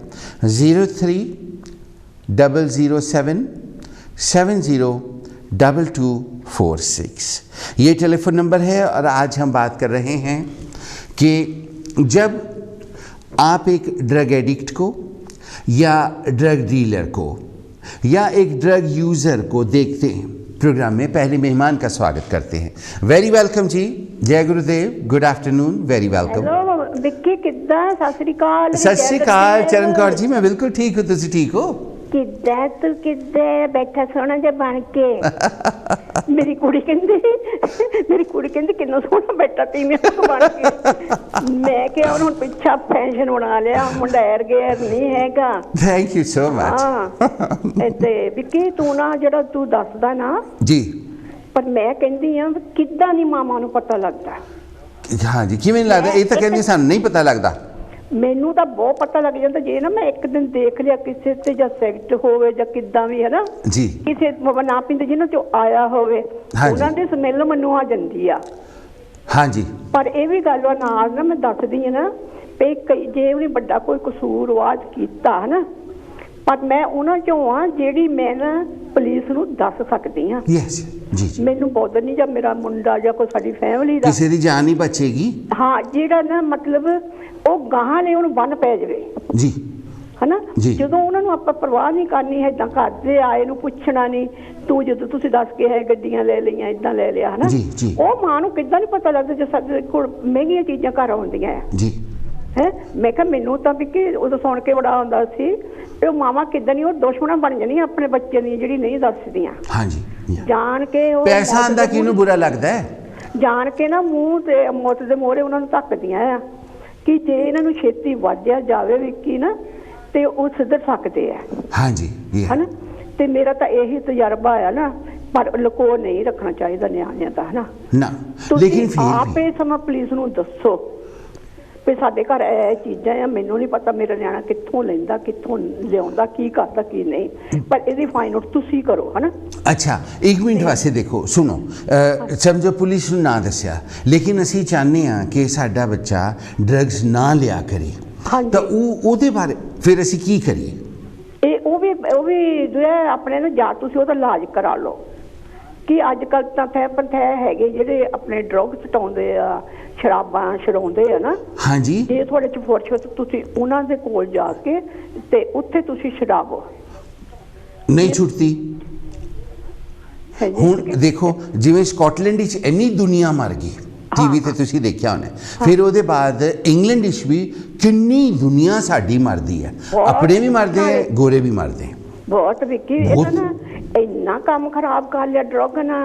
03-007-702246 ये टेलीफोन नंबर है. और आज हम बात कर रहे हैं कि जब आप एक ड्रग एडिक्ट को या ड्रग डीलर को या एक ड्रग यूज़र को देखते हैं, प्रोग्राम में पहले मेहमान का स्वागत करते हैं. वेरी वेलकम जी. जय गुरुदेव. Good afternoon. Very welcome. Hello Vicky, किद्दां? सत श्री अकाल. सत श्री अकाल चरण कौर जी. मैं बिल्कुल ठीक हूँ, तुम ठीक हो? किद्दां तू किद्दां बैठा सोहना जिहा बन के. मेरी कुड़ी कहंदी किन्ना सोहना बैठा तीमिया बन के. मैं क्या हुण पिछा फैशन बना लिया, मुंडा गैर नहीं हैगा. Thank you so much. ते विक्की तू ना जिहड़ा तू दसदा ना जी, पर मैं कहंदी आ किद्दां नहीं मामा नूं पता लगदा. हाँ जी, किवें लगदा? ये तो कहंदी सानूं नहीं पता लगदा. ਮੈਨੂੰ ਤਾਂ ਬਹੁਤ ਪਤਾ ਲੱਗ ਜਾਂਦਾ ਜੇ ਨਾ ਮੈਂ ਇੱਕ ਦਿਨ ਦੇਖ ਲਿਆ ਕਿਸੇ ਤੇ, ਜਾਂ ਸੈਕਟ ਹੋਵੇ ਜਾਂ ਕਿੱਦਾਂ ਵੀ ਹੈ ਨਾ ਜੀ, ਕਿਸੇ ਨਾ ਪਿੰਦੇ ਜਿਹਨਾਂ ਚੋਂ ਆਇਆ ਹੋਵੇ ਉਹਨਾਂ ਦੀ ਸਮੈਲ ਮੈਨੂੰ ਆ ਜਾਂਦੀ ਆ. ਹਾਂ ਜੀ. ਪਰ ਇਹ ਵੀ ਗੱਲ ਨਾਲ ਨਾ ਮੈਂ ਦੱਸਦੀ ਆ ਨਾ ਵੀ ਜੇ ਉਹਨੇ ਵੱਡਾ ਕੋਈ ਕਸੂਰ ਵਾਜ ਕੀਤਾ ਹੈ ਨਾ, ਪਰ ਮੈਂ ਉਹਨਾਂ ਚੋਂ ਆ ਜਿਹੜੀ ਮੈਂ ਨਾ ਪੁਲਿਸ ਨੂੰ ਦੱਸ ਸਕਦੀ ਆ. ਯੈਸ ਜੀ ਜੀ. ਮੈਨੂੰ ਬੋਦਰ ਨਹੀਂ ਜਾਂ ਮੇਰਾ ਮੁੰਡਾ ਜਾਂ ਕੋਈ ਸਾਡੀ ਫੈਮਿਲੀ ਦਾ ਕਿਸੇ ਦੀ ਜਾਨ ਨਹੀਂ ਬਚੇਗੀ. ਹਾਂ, ਜਿਹੜਾ ਨਾ ਮਤਲਬ ਉਹ ਗਾਹਾਂ ਨੇ ਉਹਨੂੰ ਬੰਨ ਪੈ ਜਾਵੇ ਜੀ ਹਨਾ। ਜੀ। ਜਦੋਂ ਉਹਨਾਂ ਨੂੰ ਆਪਾਂ ਪਰਵਾਹ ਨਹੀਂ ਕਰਨੀ ਹੈ, ਏਦਾਂ ਕਰਦੇ ਆਏ ਨੂੰ ਪੁੱਛਣਾ ਨਹੀਂ, ਤੂੰ ਜਦੋਂ ਤੁਸੀਂ ਦੱਸ ਕੇ ਹੈ ਗੱਡੀਆਂ ਲੈ ਲਈਆਂ ਏਦਾਂ ਲੈ ਲਿਆ ਹਨਾ, ਜੀ, ਜੀ। ਉਹ ਮਾਂ ਨੂੰ ਕਿੱਦਾਂ ਨਹੀਂ ਪਤਾ ਲੱਗਦਾ ਜੇ ਸਾਡੇ ਕੋਲ ਮਹਿੰਗੀਆਂ ਚੀਜ਼ਾਂ ਘਰ ਆਉਂਦੀਆਂ ਆ ਜੀ ਹੈ। ਮੈਂ ਕਿਹਾ ਮੈਨੂੰ ਤਾਂ ਵੀ ਕਿ ਉਦੋਂ ਸੁਣ ਕੇ ਬੜਾ ਆਉਂਦਾ ਸੀ ਤੇ ਉਹ ਮਾਵਾਂ ਕਿੱਦਾਂ ਨਹੀਂ ਉਹ ਦੁਸ਼ਮਣਾਂ ਬਣ ਜਾਂਦੀਆਂ ਆਪਣੇ ਬੱਚੇ ਦੀ ਜਿਹੜੀ ਨਹੀਂ ਦੱਸਦੀਆਂ। ਹਾਂਜੀ ਜਾਣ ਕੇ ਉਹ ਪੈਸਾ ਆਂਦਾ ਕਿਹਨੂੰ ਬੁਰਾ ਲੱਗਦਾ ਹੈ, ਜਾਣ ਕੇ ਨਾ ਮੂੰਹ ਤੇ ਮੌਤ ਦੇ ਮੋਹਰੇ ਉਹਨਾਂ ਨੂੰ ਧੱਕਦੀਆਂ ਆ ਕਿ ਜੇ ਇਹਨਾਂ ਨੂੰ ਛੇਤੀ ਵਾਜਿਆ ਜਾਵੇ ਵੀ ਕੀ ਨਾ ਤੇ ਉਹ ਸਿੱਧਰ ਸਕਦੇ ਆ। ਹਾਂਜੀ ਹਨਾ। ਤੇ ਮੇਰਾ ਤਾਂ ਇਹੀ ਤਜਰਬਾ ਆ ਨਾ, ਪਰ ਲੁਕੋ ਨਹੀਂ ਰੱਖਣਾ ਚਾਹੀਦਾ ਨਿਆਣਿਆਂ ਦਾ ਹਨਾ ਨਾ। ਲੇਕਿਨ ਫਿਰ ਆਪੇ ਸਮਾਂ ਪੁਲਿਸ ਨੂੰ ਦੱਸੋ ਵੀ ਸਾਡੇ ਘਰ ਇਹ ਚੀਜ਼ਾਂ ਆ, ਮੈਨੂੰ ਨਹੀਂ ਪਤਾ ਮੇਰਾ ਨਿਆਣਾ ਕਿੱਥੋਂ ਲੈਂਦਾ ਕਿੱਥੋਂ ਲਿਆਉਂਦਾ ਕੀ ਕਰਦਾ ਕੀ ਨਹੀਂ, ਪਰ ਇਹਦੀ ਫਾਈਨ ਆਊਟ ਤੁਸੀਂ ਕਰੋ ਹਨਾ। ਅੱਛਾ ਇੱਕ ਮਿੰਟ ਵਾਸਤੇ ਦੇਖੋ ਸੁਣੋ, ਸਮਝੋ ਪੁਲਿਸ ਨੂੰ ਨਾ ਦੱਸਿਆ, ਲੇਕਿਨ ਅਸੀਂ ਚਾਹੁੰਦੇ ਹਾਂ ਕਿ ਸਾਡਾ ਬੱਚਾ ਡਰੱਗਸ ਨਾ ਲਿਆ ਕਰੇ, ਤਾਂ ਉਹਦੇ ਬਾਰੇ ਫਿਰ ਅਸੀਂ ਕੀ ਕਰੀਏ? ਇਹ ਉਹ ਵੀ ਜੋ ਹੈ ਆਪਣੇ ਨੂੰ ਜਾਂ ਤੁਸੀਂ ਉਹਦਾ ਇਲਾਜ ਕਰਾ ਲਓ ਕਿ ਅੱਜ ਕੱਲ ਤਾਂ ਥੈ ਹੈਗੇ ਜਿਹੜੇ ਆਪਣੇ ਡਰੱਗ ਸਟਾਉਂਦੇ ਆ, ਸ਼ਰਾਬਾਂ ਛਡਾਉਂਦੇ ਆ ਨਾ। ਹਾਂਜੀ। ਜੇ ਤੁਹਾਡੇ ਚ ਫੋਰਚੂਨੇਟ ਤੁਸੀਂ ਉਹਨਾਂ ਦੇ ਕੋਲ ਜਾ ਕੇ ਤੇ ਉੱਥੇ ਤੁਸੀਂ ਛਡਾਵੋ, ਨਹੀਂ ਛੁੱਟਦੀ। ਹੁਣ ਦੇਖੋ ਜਿਵੇਂ ਸਕਾਟਲੈਂਡ ਵਿੱਚ ਇੰਨੀ ਦੁਨੀਆ ਮਰ ਗਈ, ਟੀਵੀ ਤੇ ਤੁਸੀਂ ਦੇਖਿਆ ਹੋਣਾ, ਫਿਰ ਉਹਦੇ ਬਾਅਦ ਇੰਗਲੈਂਡ ਵਿੱਚ ਵੀ ਕਿੰਨੀ ਦੁਨੀਆ ਸਾਡੀ ਮਰਦੀ ਹੈ, ਆਪਣੇ ਵੀ ਮਰਦੇ ਹੈ, ਗੋਰੇ ਵੀ ਮਰਦੇ ਬਹੁਤ। ਵਿੱਕੀ ਇਹਨਾਂ ਨਾ ਇੰਨਾ ਕੰਮ ਖਰਾਬ ਕਰ ਲਿਆ ਡਰੱਗ ਨਾ,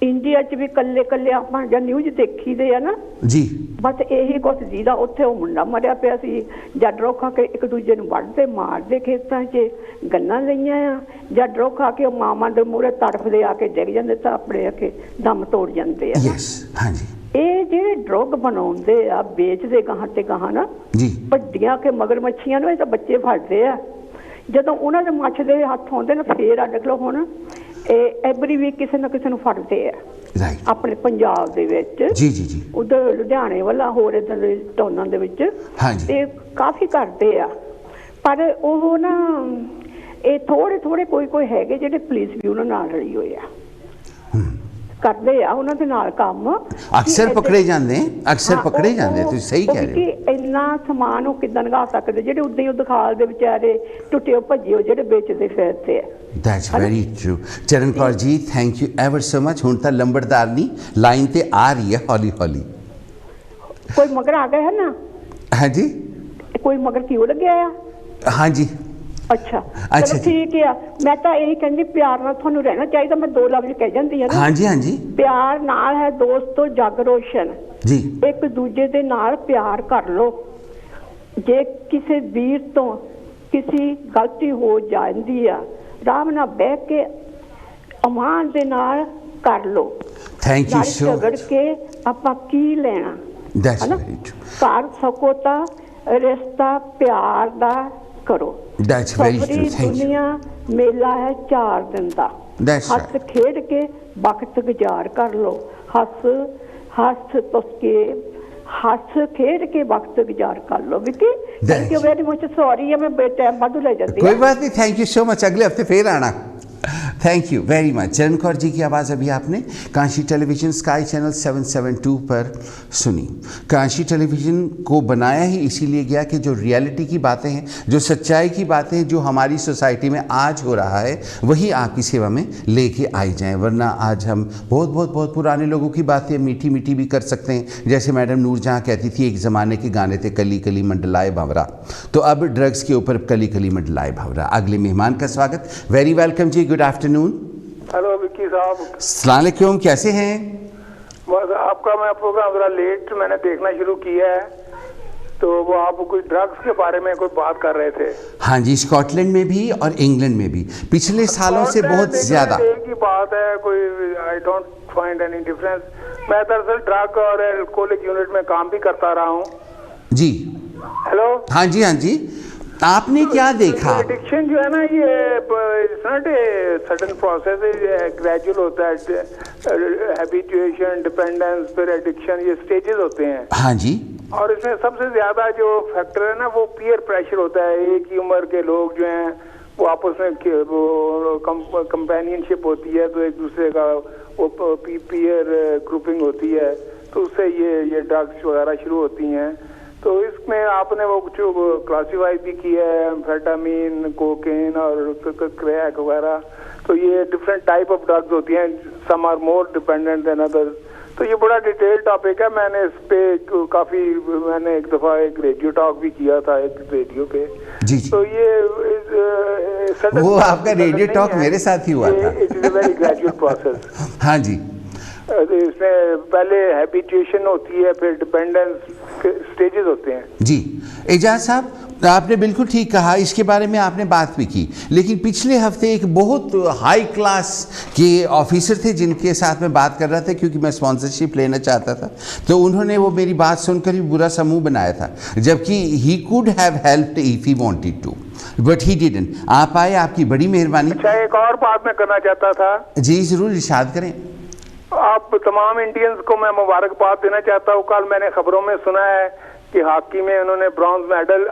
ਇੰਡੀਆ ਚ ਵੀ ਕੱਲੇ ਆਪਾਂ ਜਾਂ ਨਿਊਜ਼ ਦੇਖੀ ਦੇ ਆ ਨਾ ਜੀ, ਬਸ ਇਹੀ ਕੁਛ ਜਿਹਦਾ ਉੱਥੇ ਉਹ ਮੁੰਡਾ ਮਰਿਆ ਪਿਆ ਸੀ, ਜਾਂ ਡਰੱਗ ਖਾ ਕੇ ਇੱਕ ਦੂਜੇ ਨੂੰ ਵੱਢਦੇ ਮਾਰਦੇ ਖੇਤਾਂ 'ਚ ਗੰਨਾਂ ਲਈਆਂ ਆ, ਜਾਂ ਡਰੱਗ ਖਾ ਕੇ ਉਹ ਮਾਵਾਂ ਦੇ ਮੂਹਰੇ ਤੜਫਦੇ ਆ ਕੇ ਡਿੱਗ ਜਾਂਦੇ ਤਾਂ ਆਪਣੇ ਆ ਕੇ ਦਮ ਤੋੜ ਜਾਂਦੇ ਆ। ਯੈਸ ਹਾਂਜੀ। ਇਹ ਜਿਹੜੇ ਡਰੱਗ ਬਣਾਉਂਦੇ ਆ ਵੇਚਦੇ ਗਾਹਾਂ ਤੇ ਗਾਹਾਂ ਨਾ ਜੀ, ਵੱਡੀਆਂ ਕੇ ਮਗਰ ਮੱਛੀਆਂ ਨੂੰ ਇਹ ਤਾਂ ਬੱਚੇ ਫੜਦੇ ਆ, ਜਦੋਂ ਉਹਨਾਂ ਦੇ ਮੱਛ ਦੇ ਹੱਥ ਆਉਂਦੇ ਨੇ ਫੇਰ ਅੱਡ ਲੋ। ਹੁਣ ਇਹ ਐਵਰੀ ਵੀਕ ਕਿਸੇ ਨਾ ਕਿਸੇ ਨੂੰ ਫੜਦੇ ਆ ਆਪਣੇ ਪੰਜਾਬ ਦੇ ਵਿੱਚ। ਜੀ ਜੀ ਜੀ। ਉਧਰ ਲੁਧਿਆਣੇ ਵਾਲਾ ਹੋਰ ਇਦਾਂ ਦੇ ਟਾਊਨਾਂ ਦੇ ਵਿੱਚ ਤੇ ਕਾਫੀ ਕਰਦੇ ਆ, ਪਰ ਉਹ ਨਾ ਇਹ ਥੋੜੇ ਕੋਈ ਹੈਗੇ ਜਿਹੜੇ ਪੁਲਿਸ ਵੀ ਉਹਨਾਂ ਨਾਲ ਰਲੀ ਹੋਏ ਆ, ਕਰਦੇ ਆ ਉਹਨਾਂ ਦੇ ਨਾਲ ਕੰਮ, ਅਕਸਰ ਪਕੜੇ ਜਾਂਦੇ ਤੁਸੀਂ ਸਹੀ ਕਹਿ ਰਹੇ ਹੋ। ਕਿ ਇੰਨਾ ਸਮਾਨ ਉਹ ਕਿੱਦਾਂ ਲਗਾ ਸਕਦੇ ਜਿਹੜੇ ਉਦਾਂ ਹੀ ਉਹ ਦਿਖਾਲ ਦੇ ਵਿਚਾਰੇ ਟੁੱਟੇ ਭੱਜੇ ਜਿਹੜੇ ਵੇਚਦੇ ਫਿਰਦੇ ਆ। That's very true. Charan Kaur ji thank you ever so much. ਹੁਣ ਤਾਂ ਲੰਬੜਦਾਰਨੀ ਲਾਈਨ ਤੇ ਆ ਰਹੀ ਹੈ ਹੌਲੀ ਹੌਲੀ। ਕੋਈ ਮਗਰ ਆ ਗਏ ਹੈ ਨਾ? ਹਾਂਜੀ ਕੋਈ ਮਗਰ ਕਿਉਂ ਲੱਗਿਆ ਆ? ਹਾਂਜੀ ਅੱਛਾ ਚਲੋ ਠੀਕ ਆ। ਮੈਂ ਤਾਂ ਇਹੀ ਕਹਿੰਦੀ ਪਿਆਰ ਨਾਲ ਤੁਹਾਨੂੰ ਰਹਿਣਾ ਚਾਹੀਦਾ। ਮੈਂ ਦੋ ਲਫ਼ਜ਼ ਕਹਿ ਜਾਂਦੀ ਹਾਂ ਨਾ। ਹਾਂਜੀ ਹਾਂਜੀ। ਪਿਆਰ ਨਾਲ ਹੈ ਦੋਸਤੋ ਜਗ ਰੋਸ਼ਨ ਜੀ। ਇੱਕ ਦੂਜੇ ਦੇ ਨਾਲ ਪਿਆਰ ਕਰ ਲੋ। ਜੇ ਕਿਸੇ ਵੀਰ ਤੋਂ ਕਿਸੇ ਗਲਤੀ ਹੋ ਜਾਂਦੀ ਆ ਆਰਾਮ ਨਾਲ ਬਹਿ ਕੇ ਅਮਾਨ ਦੇ ਨਾਲ ਕਰ ਲੋ। ਥੈਂਕ ਯੂ ਸੋ ਝਗੜ ਕੇ ਆਪਾਂ ਕੀ ਲੈਣਾ? That's very true. ਕਰ ਸਕੋ ਤਾਂ ਰਿਸ਼ਤਾ ਪਿਆਰ ਦਾ ਕਰੋ। That's very true. Thank you. ਦੁਨੀਆ ਮੇਲਾ ਹੈ 4 ਦਿਨ ਦਾ। ਹੱਸ ਖੇਡ ਕੇ ਵਕਤ ਗੁਜ਼ਾਰ ਕਰ ਲੋ। ਹੱਸ ਖੇਡ ਕੇ ਵਕਤ ਗੁਜ਼ਾਰ ਕਰ ਲੋ। Vicky thank you very much. Sorry ਮੈਂ ਟਾਈਮ ਵਾਧੂ ਲੈ ਜਾਂਦੀ। कोई बात नहीं। Thank you so much. अगले हफ्ते फिर आना। Thank you very much. Charan Kaur जी की आवाज़ अभी आपने काशी टेलीविज़न स्काई चैनल 772 पर सुनी। काशी टेलीविज़न को बनाया ही इसीलिए गया कि जो रियलिटी की बातें हैं, जो सच्चाई की बातें हैं, जो हमारी सोसाइटी में आज हो रहा है, वही आपकी सेवा में लेके आई जाएं। वरना आज हम बहुत पुराने लोगों की बातें मीठी मीठी भी कर सकते हैं। जैसे मैडम नूरजहाँ कहती थी एक ज़माने के गाने थे कली कली मंडलाए भंवरा, तो अब ड्रग्स के ऊपर कली कली मंडलाए भंवरा। अगले मेहमान का स्वागत। वेरी वेलकम जी। Good afternoon. हेलो विक्की साहब। अस्सलाम वालेकुम। कैसे हैं? बस आपका मैं प्रोग्राम जरा लेट मैंने देखना शुरू किया है, तो वो आप कोई ड्रग्स के बारे में कोई बात कर रहे थे। हाँ जी, स्कॉटलैंड में भी और इंग्लैंड में भी पिछले सालों से बहुत ज्यादा एक ही बात है। कोई I don't find any difference. मैं दरअसल ड्रग और एल्कोहलिक यूनिट में काम भी करता रहा हूँ जी। हेलो। हाँ जी हाँ जी। आपने क्या देखा? एडिक्शन जो है ना ये सडन प्रोसेस ग्रेजुअल होता है। हैबिचुएशन, डिपेंडेंस, फिर एडिक्शन, ये स्टेजेस होते हैं। हाँ जी। और इसमें सबसे ज्यादा जो फैक्टर है ना वो पीयर प्रेशर होता है। एक ही उम्र के लोग जो हैं वो आपस में कंपेनियनशिप होती है, तो एक दूसरे का वो पीयर ग्रुपिंग होती है, तो उससे ये ड्रग्स वगैरह शुरू होती हैं। तो इसमें आपने वो कुछ क्लासीफाई भी किया है, एम्फेटामिन, कोकेन और क्रैक वगैरह, तो ये डिफरेंट टाइप ऑफ ड्रग्स होती हैं, some are more dependent than others. तो ये बड़ा डिटेल टॉपिक है, मैंने इस पे काफी, मैंने एक दफा एक रेडियो टॉक भी किया था एक रेडियो पे। जी। तो ये वो आपका रेडियो टॉक मेरे साथ ही हुआ था। It is a very gradual process. हाँ जी। इसमें पहले हैबिचुएशन होती है, फिर डिपेंडेंस स्टेजेस होते हैं। जी एजाज साहब, आपने बिल्कुल ठीक कहा, इसके बारे में आपने बात भी की, लेकिन पिछले हफ्ते एक बहुत हाई क्लास के ऑफिसर थे जिनके साथ मैं बात कर रहा था, क्योंकि मैं स्पॉन्सरशिप लेना चाहता था, तो उन्होंने वो मेरी बात सुनकर ही बुरा समूह बनाया था, जबकि he could have helped if he wanted to, but he didn't. आप आए, आपकी बड़ी मेहरबानी। अच्छा, एक और बात मैं करना चाहता था। जी जरूर, इरशाद करें। आप तमाम इंडियंस को मैं मुबारकबाद देना चाहता हूँ। कल मैंने खबरों में सुना है कि हॉकी में उन्होंने ब्रॉन्ज मेडल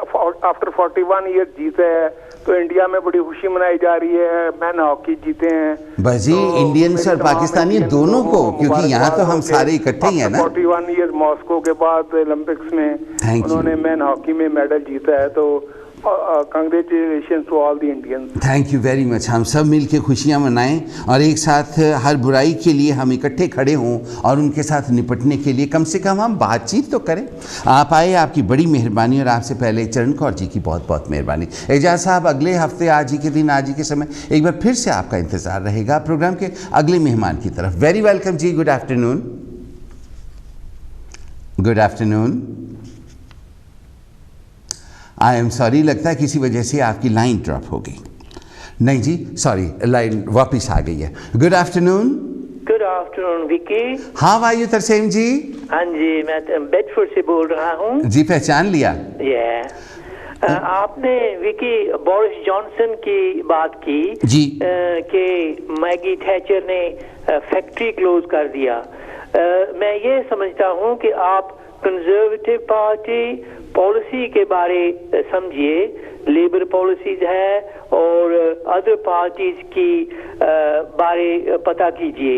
आफ्टर 41 ईयर जीते हैं, तो इंडिया में बड़ी खुशी मनाई जा रही है, मैन हॉकी जीते हैं। बस जी, तो इंडियंस और पाकिस्तानी दोनों को, क्योंकि यहाँ तो हम सारे इकट्ठे ही हैं ना। 41 ईयर मॉस्को के बाद ओलंपिक्स में उन्होंने मैन हॉकी में मेडल जीता है, तो congratulation to all the Indians. Thank you very much. हम सब मिलके खुशियां मनाएं और एक साथ हर बुराई के लिए हम इकट्ठे खड़े हों और उनके साथ निपटने के लिए कम से कम हम बातचीत तो करें। आप आए, आपकी बड़ी मेहरबानी, और आपसे पहले चरण कौर जी की बहुत बहुत मेहरबानी। एजाज साहब, अगले हफ्ते आज ही के दिन, आज ही के समय एक बार फिर से आपका इंतज़ार रहेगा प्रोग्राम के अगले मेहमान की तरफ। वेरी वेलकम जी। Good afternoon. Good afternoon. I am sorry, लगता है किसी वजह से आपकी लाइन ड्रॉप हो गई। नहीं जी, सॉरी, लाइन वापस आ गई है। Good afternoon. Good afternoon Vicky. हाँ वायु तरसेम जी। हाँ जी, मैं बेडफोर्ड से बोल रहा हूँ। जी, पहचान लिया। आपने विकी बोरिस जॉनसन की बात की जी, कि मैगी थैचर ने फैक्ट्री क्लोज कर दिया। मैं ये समझता हूँ कि आप कंजर्वेटिव पार्टी पॉलिसी के बारे समझिए, लेबर पॉलिसीज है और अदर पार्टीज की बारे पता कीजिए।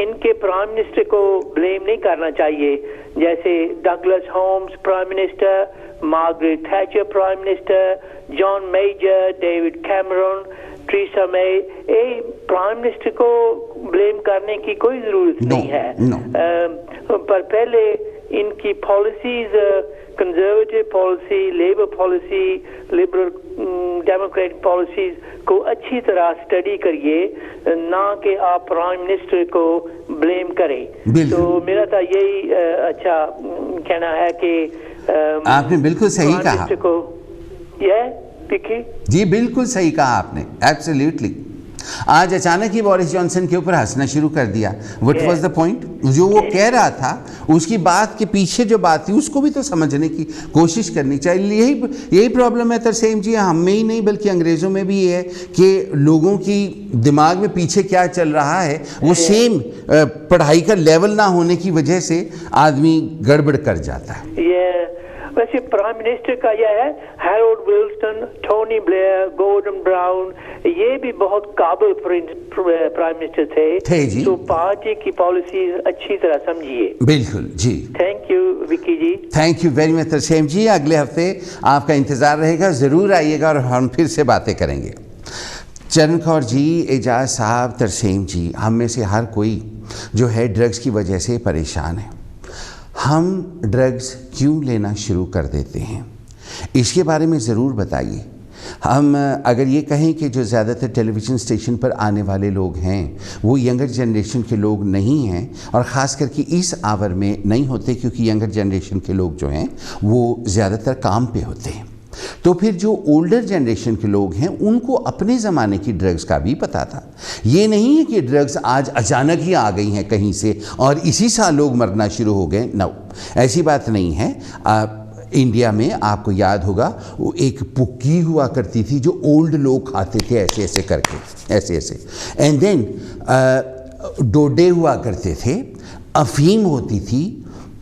इनके प्राइम मिनिस्टर को ब्लेम नहीं करना चाहिए, जैसे Douglas Holmes prime minister, Margaret Thatcher prime minister, John Major, David Cameron, Theresa May, ये प्राइम मिनिस्टर को ब्लेम करने की कोई जरूरत नहीं है। पर पहले इनकी policies, conservative policy, labour policy, liberal democratic policies को अच्छी तरह स्टडी करिए, ना कि आप प्राइम मिनिस्टर को ब्लेम करें। तो मेरा तो यही अच्छा कहना है कि आपने बिल्कुल सही कहा को। जी बिल्कुल सही कहा आपने, एब्सोल्युटली। आज अचानक ही बोरिस जॉनसन के ऊपर हंसना शुरू कर दिया। What was the point? जो वो कह रहा था, उसकी बात के पीछे जो बात थी उसको भी तो समझने की कोशिश करनी चाहिए। यही प्रॉब्लम है तरसेम जी, हम में ही नहीं बल्कि अंग्रेज़ों में भी ये है कि लोगों की दिमाग में पीछे क्या चल रहा है वो सेम पढ़ाई का लेवल ना होने की वजह से आदमी गड़बड़ कर जाता है। वैसे प्राइम मिनिस्टर का यह है, Harold Wilson, Tony Blair, Gordon Brown, ये भी बहुत काबिल प्राइम मिनिस्टर थे जी। तो पार्टी की पॉलिसी अच्छी तरह समझिए। बिल्कुल जी। Thank you Vicky ji. Thank you very much Tarsem ji. अगले हफ्ते आपका इंतज़ार रहेगा, ज़रूर आइएगा और हम फिर से बातें करेंगे। चरण कौर जी, एजाज साहब, तरसेम जी, हम में से हर कोई जो है ड्रग्स की वजह से परेशान है। हम ड्रग्स क्यों लेना शुरू कर देते हैं, इसके बारे में ज़रूर बताइए। हम अगर ये कहें कि जो ज़्यादातर टेलीविज़न स्टेशन पर आने वाले लोग हैं वो यंगर जनरेशन के लोग नहीं हैं, और ख़ास करके इस आवर में नहीं होते, क्योंकि यंगर जनरेशन के लोग जो हैं वो ज़्यादातर काम पे होते हैं, तो फिर जो ओल्डर जनरेशन के लोग हैं उनको अपने ज़माने की ड्रग्स का भी पता था। ये नहीं है कि ड्रग्स आज अचानक ही आ गई हैं कहीं से और इसी साल लोग मरना शुरू हो गए। नो, ऐसी बात नहीं है। इंडिया में आपको याद होगा वो एक पुक्की हुआ करती थी जो ओल्ड लोग खाते थे ऐसे ऐसे करके, ऐसे ऐसे। एंड देन डोडे हुआ करते थे, अफीम होती थी,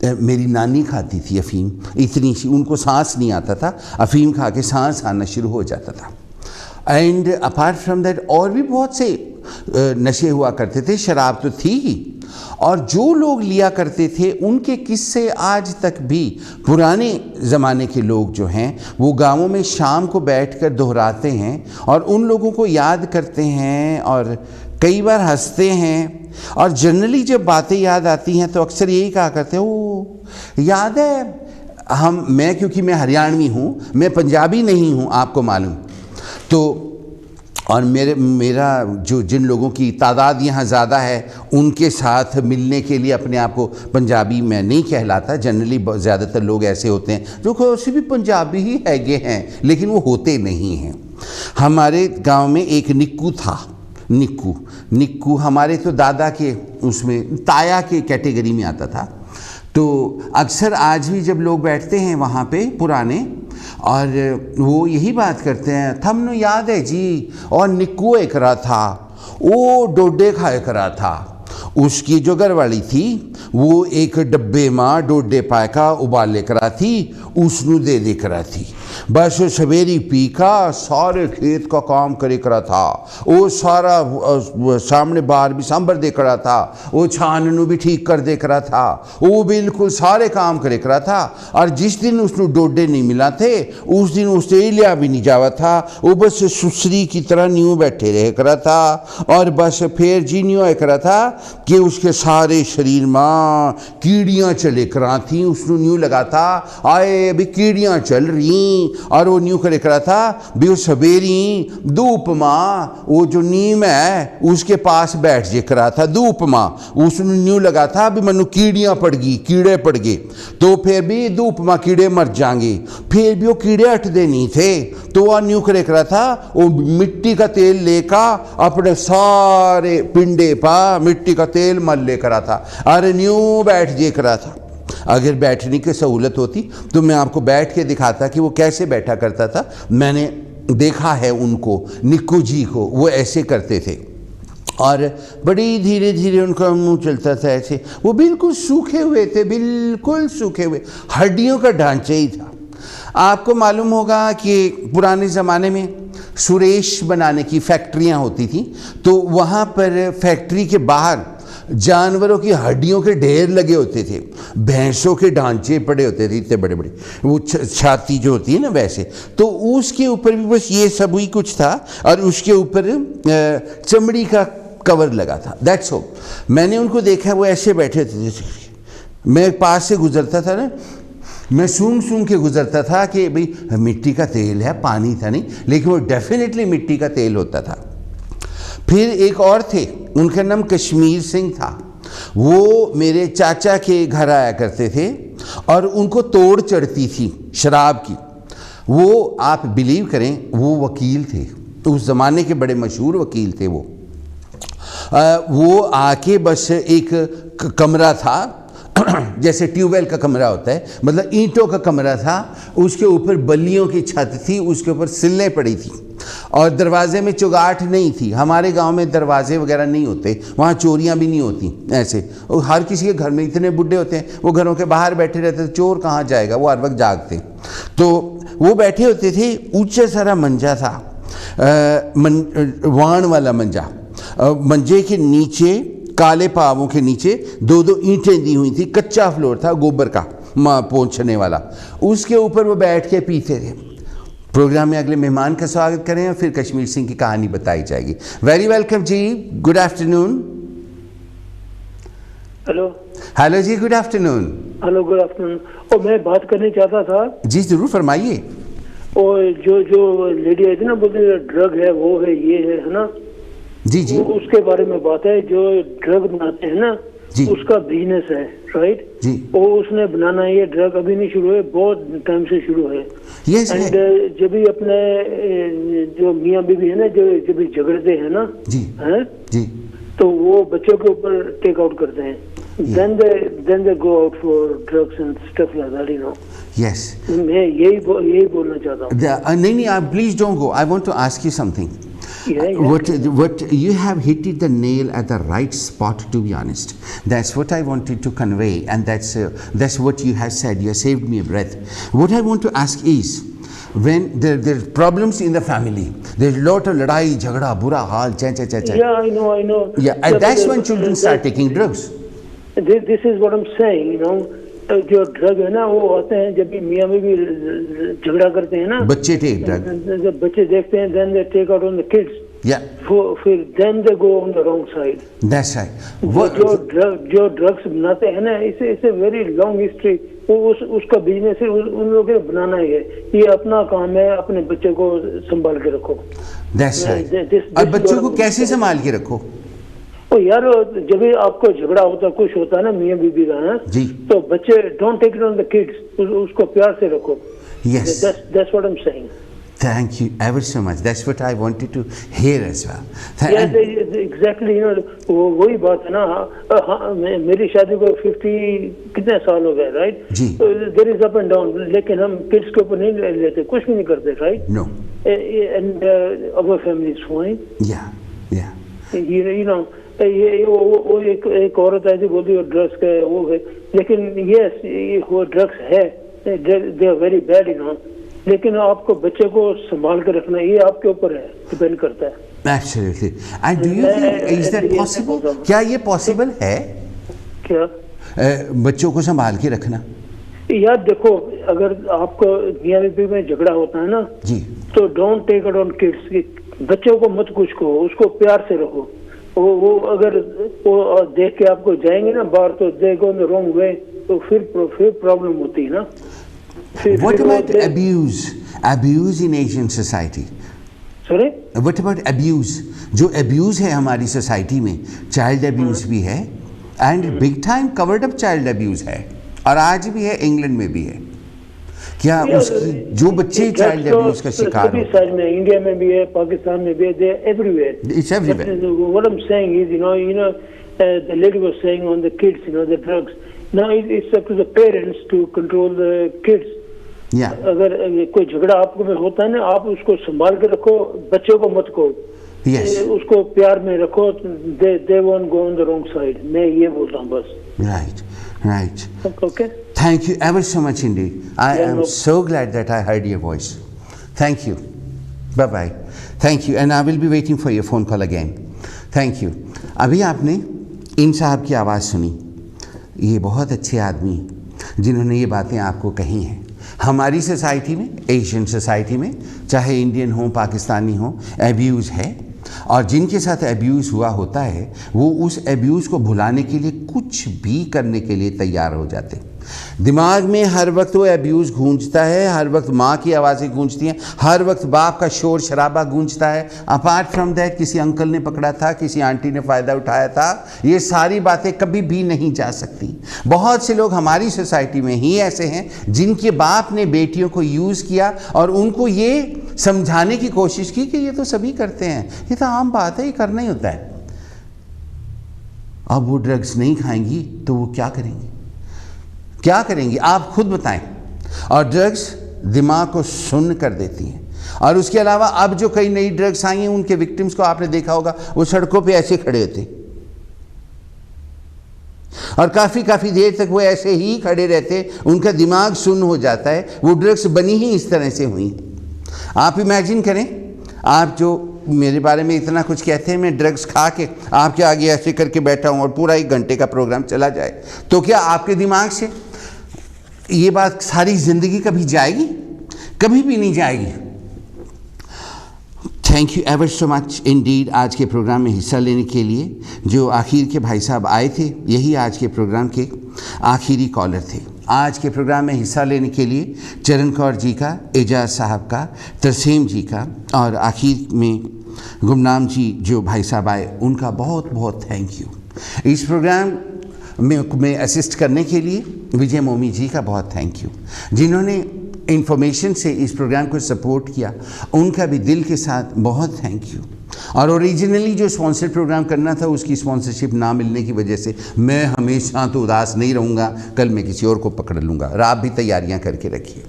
मेरी नानी खाती थी अफ़ीम, इतनी सी, उनको सांस नहीं आता था, अफ़ीम खा के सांस आना शुरू हो जाता था। एंड अपार्ट फ्रॉम दैट और भी बहुत से नशे हुआ करते थे, शराब तो थी ही, और जो लोग लिया करते थे उनके किस्से आज तक भी पुराने ज़माने के लोग जो हैं वो गाँवों में शाम को बैठकर दोहराते हैं और उन लोगों को याद करते हैं और कई बार हंसते हैं। और जनरली जब बातें याद आती हैं तो अक्सर यही कहा करते हैं, ओ याद है मैं क्योंकि मैं हरियाणवी हूँ, मैं पंजाबी नहीं हूँ आपको मालूम, तो और मेरा जो जिन लोगों की तादाद यहाँ ज़्यादा है उनके साथ मिलने के लिए अपने आप को पंजाबी मैं नहीं कहलाता। जनरली ज़्यादातर लोग ऐसे होते हैं जो वैसे भी पंजाबी ही हैगे हैं लेकिन वो होते नहीं हैं। हमारे गांव में एक निक्कू था, निक्कू हमारे तो दादा के उसमें ताया के कैटेगरी में आता था। तो अक्सर आज भी जब लोग बैठते हैं वहाँ पे पुराने और वो यही बात करते हैं, थमनो याद है जी, और निक्कू एक रहा था वो डोडे खाए करा था, उसकी जो घरवाली थी वो एक डब्बे में डोडे पायका उबाले करा थी, उसनू दे करा थी। बस सवेरी पी का सारे खेत का काम करे करा था, वो सारा सामने बाहर भी सांबर दे करा था, वो छाननू भी ठीक कर दे करा था, वो बिल्कुल सारे काम करे करा था। और जिस दिन उसनू डोडे नहीं मिला थे उस दिन उससे लिया भी नहीं जावा था, वो बस सुसरी की तरह न्यू बैठे रह करा था। और बस फिर जी न्यू है करा था कि उसके सारे शरीर में कीड़ियाँ चले करा थी, उसनू न्यू लगा था आए अभी कीड़ियाँ चल रही, और वो न्यू करे करा था भी वो सवेरी धूप माँ वो जो नीम है उसके पास बैठ जे करा था धूप माँ, उसने न्यू लगा था भी मनु कीड़ियाँ पड़ गई, कीड़े पड़ गए तो फिर भी धूप माँ कीड़े मर जाएंगे, फिर भी वो कीड़े हटते नहीं थे तो वह न्यू करे करा था वो मिट्टी का तेल लेकर अपने सारे पिंडे पा मिट्टी का तेल मल ले करा था, अरे न्यू बैठ जे करा था। अगर बैठने की सहूलत होती तो मैं आपको बैठ के दिखाता कि वो कैसे बैठा करता था। मैंने देखा है उनको, निक्कू जी को, वो ऐसे करते थे और बड़ी धीरे धीरे उनका मुंह चलता था ऐसे, वो बिल्कुल सूखे हुए थे, बिल्कुल सूखे हुए, हड्डियों का ढांचा ही था। आपको मालूम होगा कि पुराने ज़माने में सुरेश बनाने की फैक्ट्रियां होती थी, तो वहाँ पर फैक्ट्री के बाहर जानवरों की हड्डियों के ढेर लगे होते थे, भैंसों के ढांचे पड़े होते थे इतने बड़े बड़े, वो छाती जो होती है ना वैसे, तो उसके ऊपर भी बस ये सब ही कुछ था और उसके ऊपर चमड़ी का कवर लगा था, दैट्स ऑल। मैंने उनको देखा वो ऐसे बैठे थे जैसे, मैं पास से गुजरता था ना, मैं सूंघ के गुजरता था कि भाई मिट्टी का तेल है, पानी था नहीं, लेकिन वो डेफिनेटली मिट्टी का तेल होता था। फिर एक और थे, उनका नाम कश्मीर सिंह था, वो मेरे चाचा के घर आया करते थे और उनको तोड़ चढ़ती थी शराब की। वो आप बिलीव करें वो वकील थे, उस ज़माने के बड़े मशहूर वकील थे वो आके बस एक कमरा था जैसे ट्यूबवेल का कमरा होता है, मतलब ईंटों का कमरा था, उसके ऊपर बल्लियों की छत थी, उसके ऊपर सिल्लें पड़ी थी और दरवाजे में चुगाट नहीं थी। हमारे गांव में दरवाजे वगैरह नहीं होते, वहाँ चोरियाँ भी नहीं होती ऐसे, और हर किसी के घर में इतने बुढ़े होते हैं वो घरों के बाहर बैठे रहते थे, चोर कहाँ जाएगा, वो हर वक्त जागते। तो वो बैठे होते थे, ऊंचा सारा मंजा था, वाण वाला मंजा, मंजे के नीचे काले पावों के नीचे दो दो ईंटें दी हुई थी, कच्चा फ्लोर था गोबर का पोंछने वाला, उसके ऊपर वो बैठ के पीते थे। प्रोग्राम में अगले मेहमान का स्वागत करें और फिर कश्मीर सिंह की कहानी बताई जाएगी। वेरी वेलकम जी, गुड आफ्टरनून। हेलो हेलो जी, good afternoon. Hello good afternoon. और मैं बात करने चाहता था जी, जरूर फरमाइए। और जो लेडी आई थी ना, बोलते ड्रग है, वो है, ये है ना जी जी, उसके बारे में बात है। जो ड्रग बनाते हैं ना जी, उसका बिजनेस है, राइट जी, और उसने बनाना, ये ड्रग अभी नहीं शुरू है, बहुत टाइम से शुरू है। यस, एंड जब भी अपने जो मियाँ बीवी है ना, जो जब भी झगड़ते हैं ना जी हैं जी, तो वो बच्चों के ऊपर टेक आउट करते हैं, then they go out for drugs and stuff like that, you know. Yes. मैं यही बोलना चाहता हूँ। नहीं, please don't go. I want to ask you something. Yeah. What you have hit the nail at the right spot, to be honest. That's what I wanted to convey, and that's what you have said. You have saved me a breath. What I want to ask is, when there's problems in the family, there's a lot of ladai, jhagda, bura haal, cha. Yeah, I know. Yeah, and that's when children start taking drugs. This is what I am saying, you know, जो drug है ना वो आते हैं जब भी मियाँ में भी झगड़ा करते हैं ना, बच्चे टेक ड्रग, जब बच्चे देखते हैं then they take out on the kids, फिर then they go on the wrong side. That's right. जो ड्रग्स बनाते हैं ना, इसे वेरी लॉन्ग हिस्ट्री, उसका बिजनेस है, उन लोगों को बनाना ही है, ये अपना काम है, अपने बच्चे को संभाल के रखो। That's right. और बच्चों को कैसे संभाल के रखो? ओ यार, जब भी आपको झगड़ा होता कुछ होता है ना मियाँ बीबी का ना जी, तो बच्चे don't take it on the kids, उसको प्यार से रखो। Yes, that's what I am saying. Thank you ever so much. That's what I wanted to hear as well. Yes, exactly. You know, वही बात है ना। मेरी शादी को 50 कितने साल हो गए, राइट? जी। There is up and down, लेकिन हम किड्स के ऊपर नहीं लेते, कुछ भी नहीं करते, right? No. And our family is fine. Yeah, yeah. You know, वो एक औरत ऐसी बोलती है ड्रग्स का वो है, लेकिन यस वो ड्रग्स है, they are very bad, you know. लेकिन आपको बच्चे को संभाल कर रखना ये आपके ऊपर है, डिपेंड करता है। Absolutely. And do you think is that possible? क्या ये पॉसिबल है? क्या? बच्चों को संभाल के रखना? यार देखो, अगर आपको मियाँ बीवी में झगड़ा होता है ना जी, तो don't take it on kids. बच्चों को मत कुछ कहो, उसको प्यार से रखो। वो अगर वो देख के आपको जाएंगे ना बाहर, तो दे गो इन द रॉन्ग वे, तो फिर प्रॉब्लम होती है ना। What about abuse? Abuse in Asian society? Sorry? What about abuse? जो abuse है हमारी सोसाइटी में, child abuse भी है, and big time covered up child abuse है, और आज भी है, इंग्लैंड में भी है। क्या उसकी जो बच्चे child abuse का शिकार हो, सच में इंडिया में भी है, पाकिस्तान में भी है, they are everywhere. It's everywhere. But what I'm saying is, you know, the lady was saying on the kids, you know, the drugs. Now it's up to the parents to control the kids. Yeah. अगर कोई झगड़ा आपको में होता है ना, आप उसको संभाल के रखो, बच्चे को मत कहो। Yes. उसको प्यार में रखो, they won't go on the wrong side. मैं ये बोल रहा हूँ बस। Right, right. Okay. Thank you ever so much indeed. I am so glad that I heard your voice. Thank you. Bye bye. Thank you, and I will be waiting for your phone call again. Thank you. अभी आपने इन साहब की आवाज़ सुनी। ये बहुत अच्छे आदमी जिन्होंने ये बातें आपको कही हैं। हमारी सोसाइटी में, एशियन सोसाइटी में, चाहे इंडियन हो, पाकिस्तानी हो, एब्यूज़ है, और जिनके साथ एब्यूज़ हुआ होता है वो उस एब्यूज़ को भुलाने के लिए कुछ भी करने के लिए तैयार हो जाते हैं। दिमाग में हर वक्त वो एब्यूज़ गूंजता है, हर वक्त माँ की आवाज़ें गूंजती हैं, हर वक्त बाप का शोर शराबा गूंजता है। अपार्ट फ्रॉम दैट, किसी अंकल ने पकड़ा था, किसी आंटी ने फ़ायदा उठाया था, ये सारी बातें कभी भी नहीं जा सकती। बहुत से लोग हमारी सोसाइटी में ही ऐसे हैं जिनके बाप ने बेटियों को यूज़ किया और उनको ये समझाने की कोशिश की कि ये तो सभी करते हैं, ये तो आम बात है, ये करना ही होता है। अब वो ड्रग्स नहीं खाएंगी तो वो क्या करेंगी? क्या करेंगी आप खुद बताएं। और ड्रग्स दिमाग को सुन्न कर देती हैं। और उसके अलावा अब जो कई नई ड्रग्स आई हैं, उनके विक्टिम्स को आपने देखा होगा, वो सड़कों पे ऐसे खड़े होते और काफ़ी देर तक वो ऐसे ही खड़े रहते, उनका दिमाग सुन्न हो जाता है। वो ड्रग्स बनी ही इस तरह से हुई। आप इमेजिन करें, आप जो मेरे बारे में इतना कुछ कहते हैं, मैं ड्रग्स खा के आपके आगे ऐसे करके बैठा हूँ और पूरा 1 घंटे का प्रोग्राम चला जाए, तो क्या आपके दिमाग से ये बात सारी ज़िंदगी कभी जाएगी? कभी भी नहीं जाएगी। Thank you ever so much Indeed आज के प्रोग्राम में हिस्सा लेने के लिए। जो आखिर के भाई साहब आए थे, यही आज के प्रोग्राम के आखिरी कॉलर थे। आज के प्रोग्राम में हिस्सा लेने के लिए चरण कौर जी का, एजाज साहब का, तरसेम जी का, और आखिर में गुमनाम जी जो भाई साहब आए, उनका बहुत बहुत थैंक यू। इस प्रोग्राम में असिस्ट करने के लिए विजय मोमी जी का बहुत थैंक यू, जिन्होंने इंफॉर्मेशन से इस प्रोग्राम को सपोर्ट किया, उनका भी दिल के साथ बहुत थैंक यू। और ओरिजिनली जो स्पॉन्सर प्रोग्राम करना था, उसकी स्पॉन्सरशिप ना मिलने की वजह से मैं हमेशा तो उदास नहीं रहूँगा, कल मैं किसी और को पकड़ लूँगा। और आप भी तैयारियाँ करके रखिए।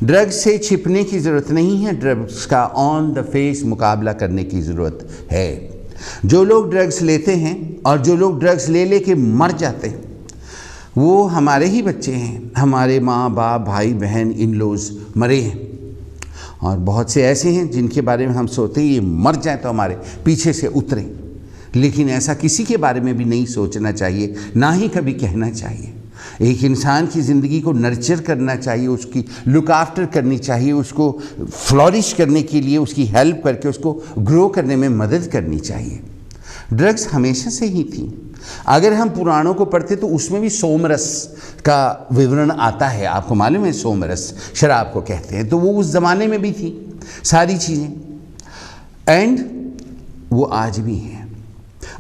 ड्रग्स से छिपने की ज़रूरत नहीं है, ड्रग्स का ऑन द फेस मुकाबला करने की ज़रूरत है। जो लोग ड्रग्स लेते हैं और जो लोग ड्रग्स ले के मर जाते हैं, वो हमारे ही बच्चे हैं। हमारे माँ बाप, भाई बहन, इन लॉज मरे हैं, और बहुत से ऐसे हैं जिनके बारे में हम सोचते हैं ये मर जाए तो हमारे पीछे से उतरें। लेकिन ऐसा किसी के बारे में भी नहीं सोचना चाहिए, ना ही कभी कहना चाहिए। एक इंसान की ज़िंदगी को नर्चर करना चाहिए, उसकी लुक आफ्टर करनी चाहिए, उसको फ्लॉरिश करने के लिए उसकी हेल्प करके उसको ग्रो करने में मदद करनी चाहिए। ड्रग्स हमेशा से ही थी। अगर हम पुराणों को पढ़ते तो उसमें भी सोमरस का विवरण आता है। आपको मालूम है सोमरस शराब को कहते हैं, तो वो उस ज़माने में भी थी सारी चीज़ें, एंड वो आज भी हैं।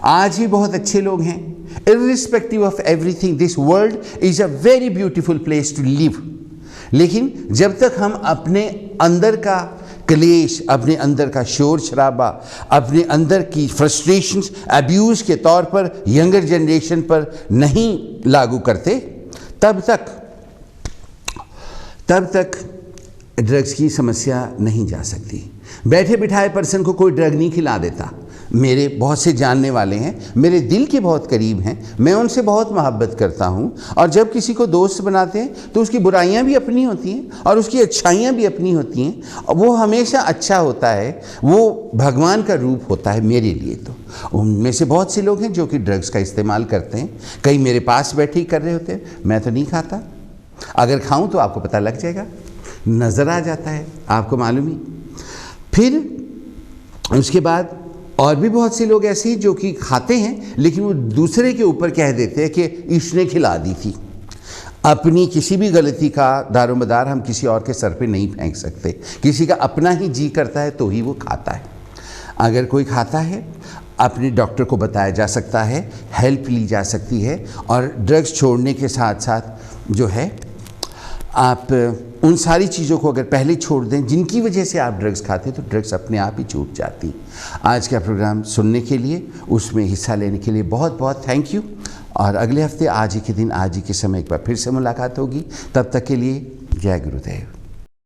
आज भी बहुत अच्छे लोग हैं। irrespective of everything, this world is a very beautiful place to live। लेकिन जब तक हम अपने अंदर का क्लेश, अपने अंदर का शोर शराबा, अपने अंदर की फ्रस्ट्रेशंस अब्यूज़ के तौर पर यंगर जनरेशन पर नहीं लागू करते, तब तक ड्रग्स की समस्या नहीं जा सकती। बैठे बिठाए पर्सन को कोई ड्रग नहीं खिला देता। मेरे बहुत से जानने वाले हैं, मेरे दिल के बहुत करीब हैं, मैं उनसे बहुत मोहब्बत करता हूं, और जब किसी को दोस्त बनाते हैं तो उसकी बुराइयां भी अपनी होती हैं और उसकी अच्छाइयां भी अपनी होती हैं। वो हमेशा अच्छा होता है, वो भगवान का रूप होता है मेरे लिए। तो उनमें से बहुत से लोग हैं जो कि ड्रग्स का इस्तेमाल करते हैं। कई मेरे पास बैठे ही कर रहे होते हैं। मैं तो नहीं खाता, अगर खाऊं तो आपको पता लग जाएगा, नज़र आ जाता है, आपको मालूम ही। फिर उसके बाद और भी बहुत से लोग ऐसे हैं जो कि खाते हैं, लेकिन वो दूसरे के ऊपर कह देते हैं कि इसने खिला दी थी। अपनी किसी भी गलती का दारोमदार हम किसी और के सर पे नहीं फेंक सकते। किसी का अपना ही जी करता है तो ही वो खाता है। अगर कोई खाता है, अपने डॉक्टर को बताया जा सकता है, हेल्प ली जा सकती है, और ड्रग्स छोड़ने के साथ साथ जो है आप उन सारी चीज़ों को अगर पहले छोड़ दें जिनकी वजह से आप ड्रग्स खाते, तो ड्रग्स अपने आप ही छूट जाती। आज का प्रोग्राम सुनने के लिए, उसमें हिस्सा लेने के लिए बहुत बहुत थैंक यू। और अगले हफ्ते आज ही के दिन, आज ही के समय एक बार फिर से मुलाकात होगी। तब तक के लिए जय गुरुदेव।